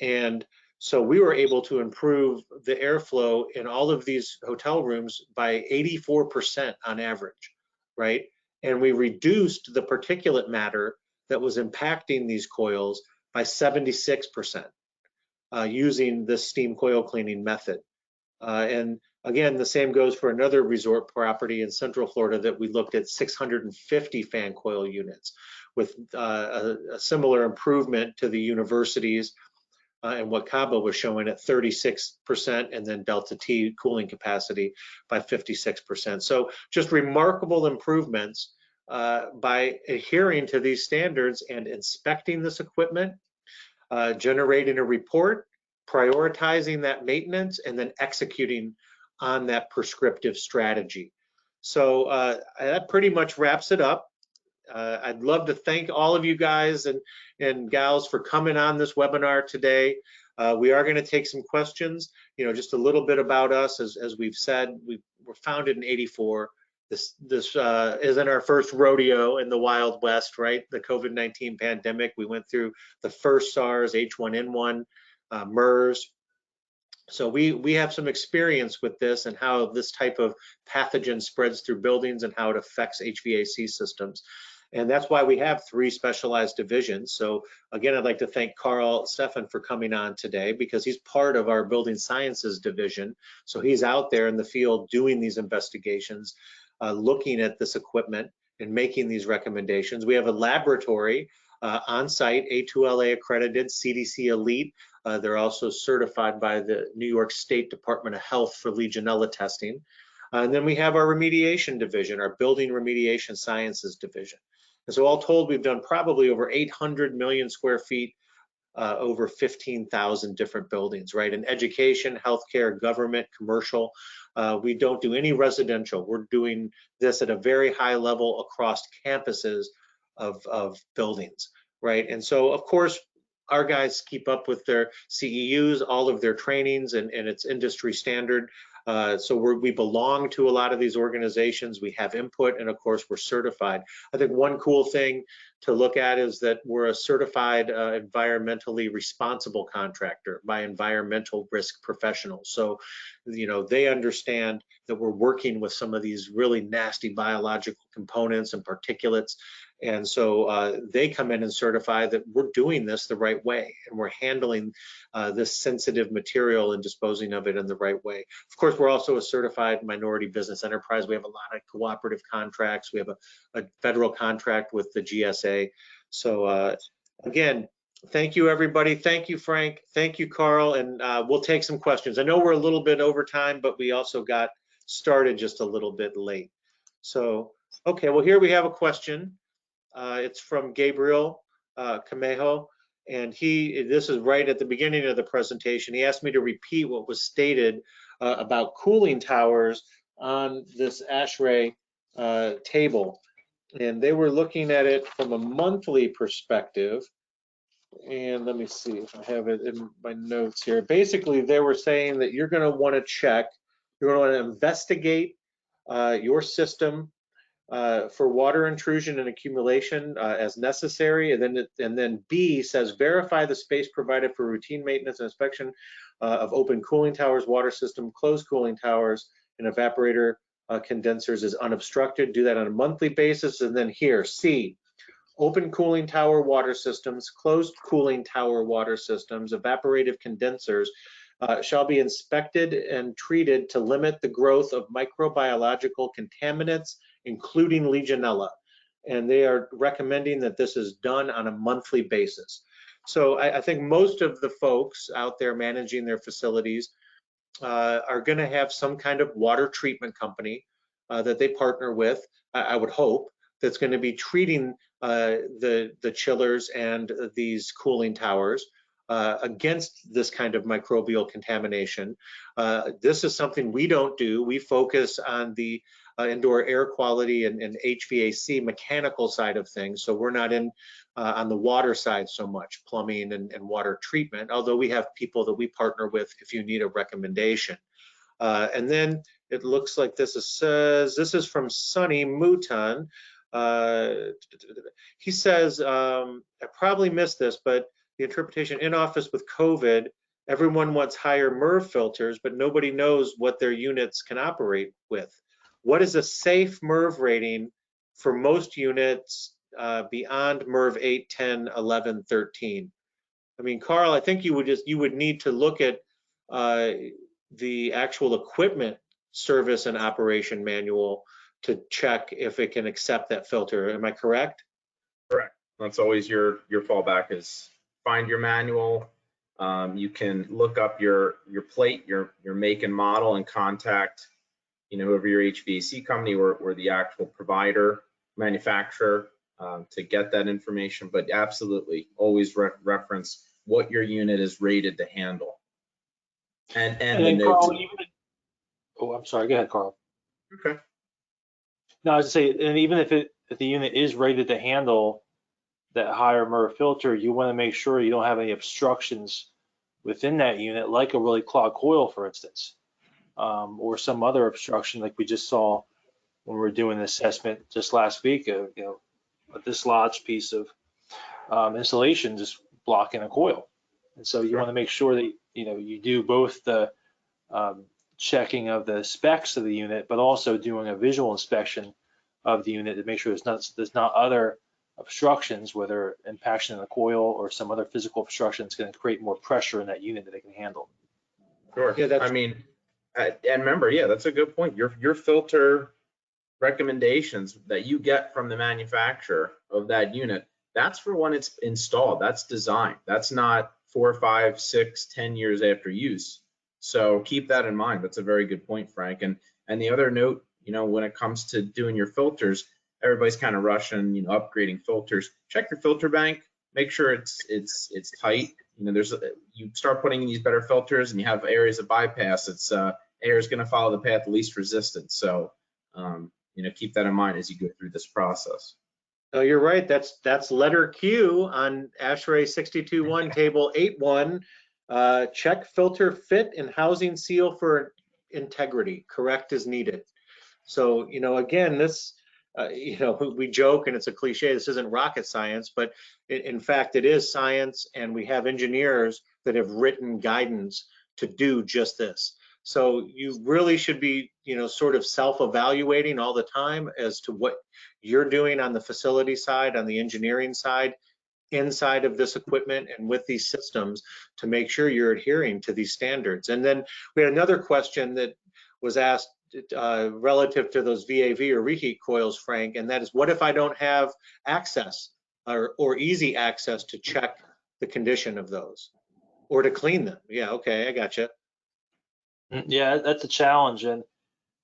And so we were able to improve the airflow in all of these hotel rooms by 84% on average, right? And we reduced the particulate matter that was impacting these coils by 76% using this steam coil cleaning method. And again, the same goes for another resort property in Central Florida that we looked at 650 fan coil units with a similar improvement to the universities and what Cabo was showing at 36%, and then Delta T cooling capacity by 56%. So just remarkable improvements by adhering to these standards and inspecting this equipment, generating a report, prioritizing that maintenance, and then executing on that prescriptive strategy. So that pretty much wraps it up. I'd love to thank all of you guys and gals for coming on this webinar today. We are going to take some questions. Just a little bit about us. As we've said, we were founded in '84. This isn't our first rodeo in the Wild West, right? The COVID-19 pandemic. We went through the first SARS, H1N1, MERS. So we have some experience with this and how this type of pathogen spreads through buildings and how it affects HVAC systems. And that's why we have 3 specialized divisions. So again, I'd like to thank Karl Stefan for coming on today, because he's part of our building sciences division. So he's out there in the field doing these investigations, looking at this equipment and making these recommendations. We have a laboratory on site, A2LA accredited, CDC elite. They're also certified by the New York State Department of Health for Legionella testing. And then we have our remediation division, our building remediation sciences division. And so all told, we've done probably over 800 million square feet, over 15,000 different buildings, right? In education, healthcare, government, commercial. We don't do any residential. We're doing this at a very high level across campuses of buildings, right? And so, of course, our guys keep up with their CEUs, all of their trainings, and it's industry standard. So we belong to a lot of these organizations. We have input, and of course, we're certified. I think one cool thing to look at is that we're a certified environmentally responsible contractor by environmental risk professionals. So, they understand that we're working with some of these really nasty biological components and particulates. And so they come in and certify that we're doing this the right way, and we're handling this sensitive material and disposing of it in the right way. Of course, we're also a certified minority business enterprise. We have a lot of cooperative contracts. We have a federal contract with the GSA. So again, thank you, everybody. Thank you, Frank. Thank you, Karl. And we'll take some questions. I know we're a little bit over time, but we also got started just a little bit late. So, okay, well, here we have a question. It's from Gabriel Camejo, and this is right at the beginning of the presentation. He asked me to repeat what was stated about cooling towers on this Ashrae table. And they were looking at it from a monthly perspective. And let me see if I have it in my notes here. Basically, they were saying that you're going to want to check, you're going to want to investigate your system for water intrusion and accumulation as necessary, and then B says verify the space provided for routine maintenance and inspection of open cooling towers, water system, closed cooling towers, and evaporator condensers is unobstructed. Do that on a monthly basis. And then here, C, open cooling tower water systems, closed cooling tower water systems, evaporative condensers shall be inspected and treated to limit the growth of microbiological contaminants, including Legionella. And they are recommending that this is done on a monthly basis. So I think most of the folks out there managing their facilities are going to have some kind of water treatment company that they partner with, I would hope, that's going to be treating the chillers and these cooling towers against this kind of microbial contamination. This is something we don't do. We focus on the indoor air quality and HVAC mechanical side of things. So we're not in on the water side so much, plumbing and water treatment, although we have people that we partner with if you need a recommendation. And then it looks like this is from Sunny Mouton. He says, I probably missed this, but the interpretation in office with COVID, everyone wants higher MERV filters, but nobody knows what their units can operate with. What is a safe MERV rating for most units beyond MERV 8, 10, 11, 13? I mean, Karl, I think you would need to look at the actual equipment service and operation manual to check if it can accept that filter. Am I correct? Correct. That's always your fallback, is find your manual. You can look up your plate, your make and model, and contact whoever your HVAC company or the actual provider manufacturer to get that information, but absolutely always reference what your unit is rated to handle. And the then notes. Carl, oh, I'm sorry, go ahead, Carl. Okay. No, I was gonna say, and even if the unit is rated to handle that higher MER filter, you want to make sure you don't have any obstructions within that unit, like a really clogged coil, for instance, or some other obstruction like we just saw when we were doing an assessment just last week of, a dislodged piece of insulation just blocking a coil. And so you want to make sure that, you do both the checking of the specs of the unit, but also doing a visual inspection of the unit to make sure there's not other obstructions, whether impaction in the coil or some other physical obstruction that's going to create more pressure in that unit that it can handle. Sure. Yeah, I mean, and remember, yeah, that's a good point. Your filter recommendations that you get from the manufacturer of that unit, that's for when it's installed. That's design. That's not 4, 5, 6, 10 years after use. So keep that in mind. That's a very good point, Frank. And the other note, when it comes to doing your filters, everybody's kind of rushing, upgrading filters. Check your filter bank. Make sure it's tight. You start putting in these better filters, and you have areas of bypass. It's air is going to follow the path of least resistance. So keep that in mind as you go through this process. Oh, you're right. That's letter Q on Ashrae 62.1 table 8.1. Check filter fit and housing seal for integrity. Correct as needed. So, again, this, we joke and it's a cliche, this isn't rocket science, but in fact, it is science, and we have engineers that have written guidance to do just this. So you really should be, sort of self-evaluating all the time as to what you're doing on the facility side, on the engineering side, inside of this equipment and with these systems to make sure you're adhering to these standards. And then we had another question that was asked relative to those VAV or reheat coils, Frank, and that is, what if I don't have access or easy access to check the condition of those or to clean them? Yeah, okay, I gotcha. Yeah, that's a challenge.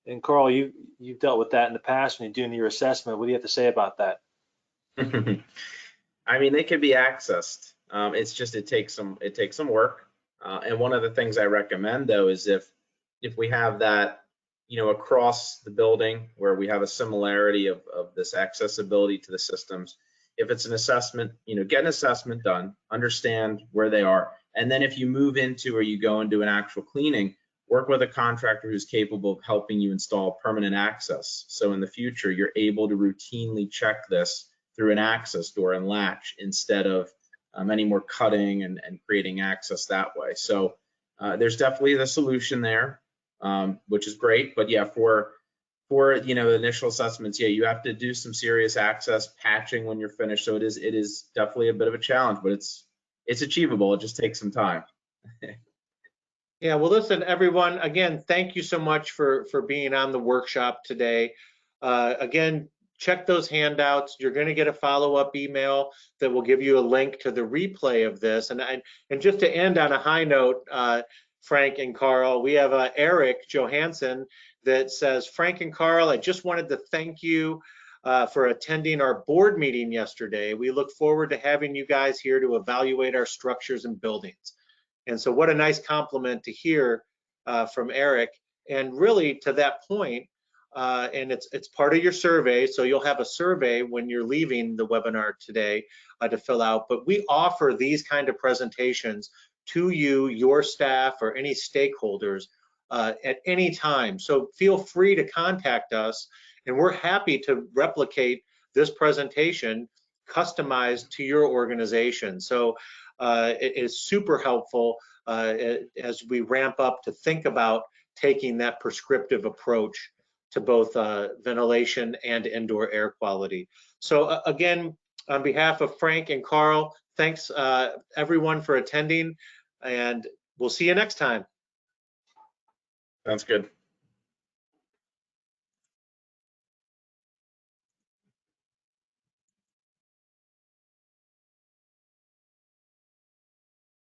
And Carl, you've dealt with that in the past when you're doing your assessment. What do you have to say about that? I mean, they can be accessed. It's just it takes some work. And one of the things I recommend, though, is if we have that, across the building where we have a similarity of this accessibility to the systems, if it's an assessment, get an assessment done, understand where they are, and then if you move into or you go into an actual cleaning, work with a contractor who's capable of helping you install permanent access. So in the future, you're able to routinely check this through an access door and latch instead of any more cutting and creating access that way. So there's definitely the solution there, which is great. But yeah, for initial assessments, yeah, you have to do some serious access patching when you're finished. So it is definitely a bit of a challenge, but it's achievable. It just takes some time. Yeah, well, listen, everyone, again, thank you so much for being on the workshop today. Again, check those handouts. You're going to get a follow-up email that will give you a link to the replay of this. And just to end on a high note, Frank and Karl, we have Eric Johansson that says, Frank and Karl, I just wanted to thank you for attending our board meeting yesterday. We look forward to having you guys here to evaluate our structures and buildings. And so what a nice compliment to hear from Eric. And really to that point, and it's part of your survey, so you'll have a survey when you're leaving the webinar today to fill out, but we offer these kind of presentations to you, your staff, or any stakeholders at any time. So feel free to contact us, and we're happy to replicate this presentation customized to your organization. So it is super helpful as we ramp up to think about taking that prescriptive approach to both ventilation and indoor air quality. So again, on behalf of Frank and Karl, thanks everyone for attending, and we'll see you next time. Sounds good.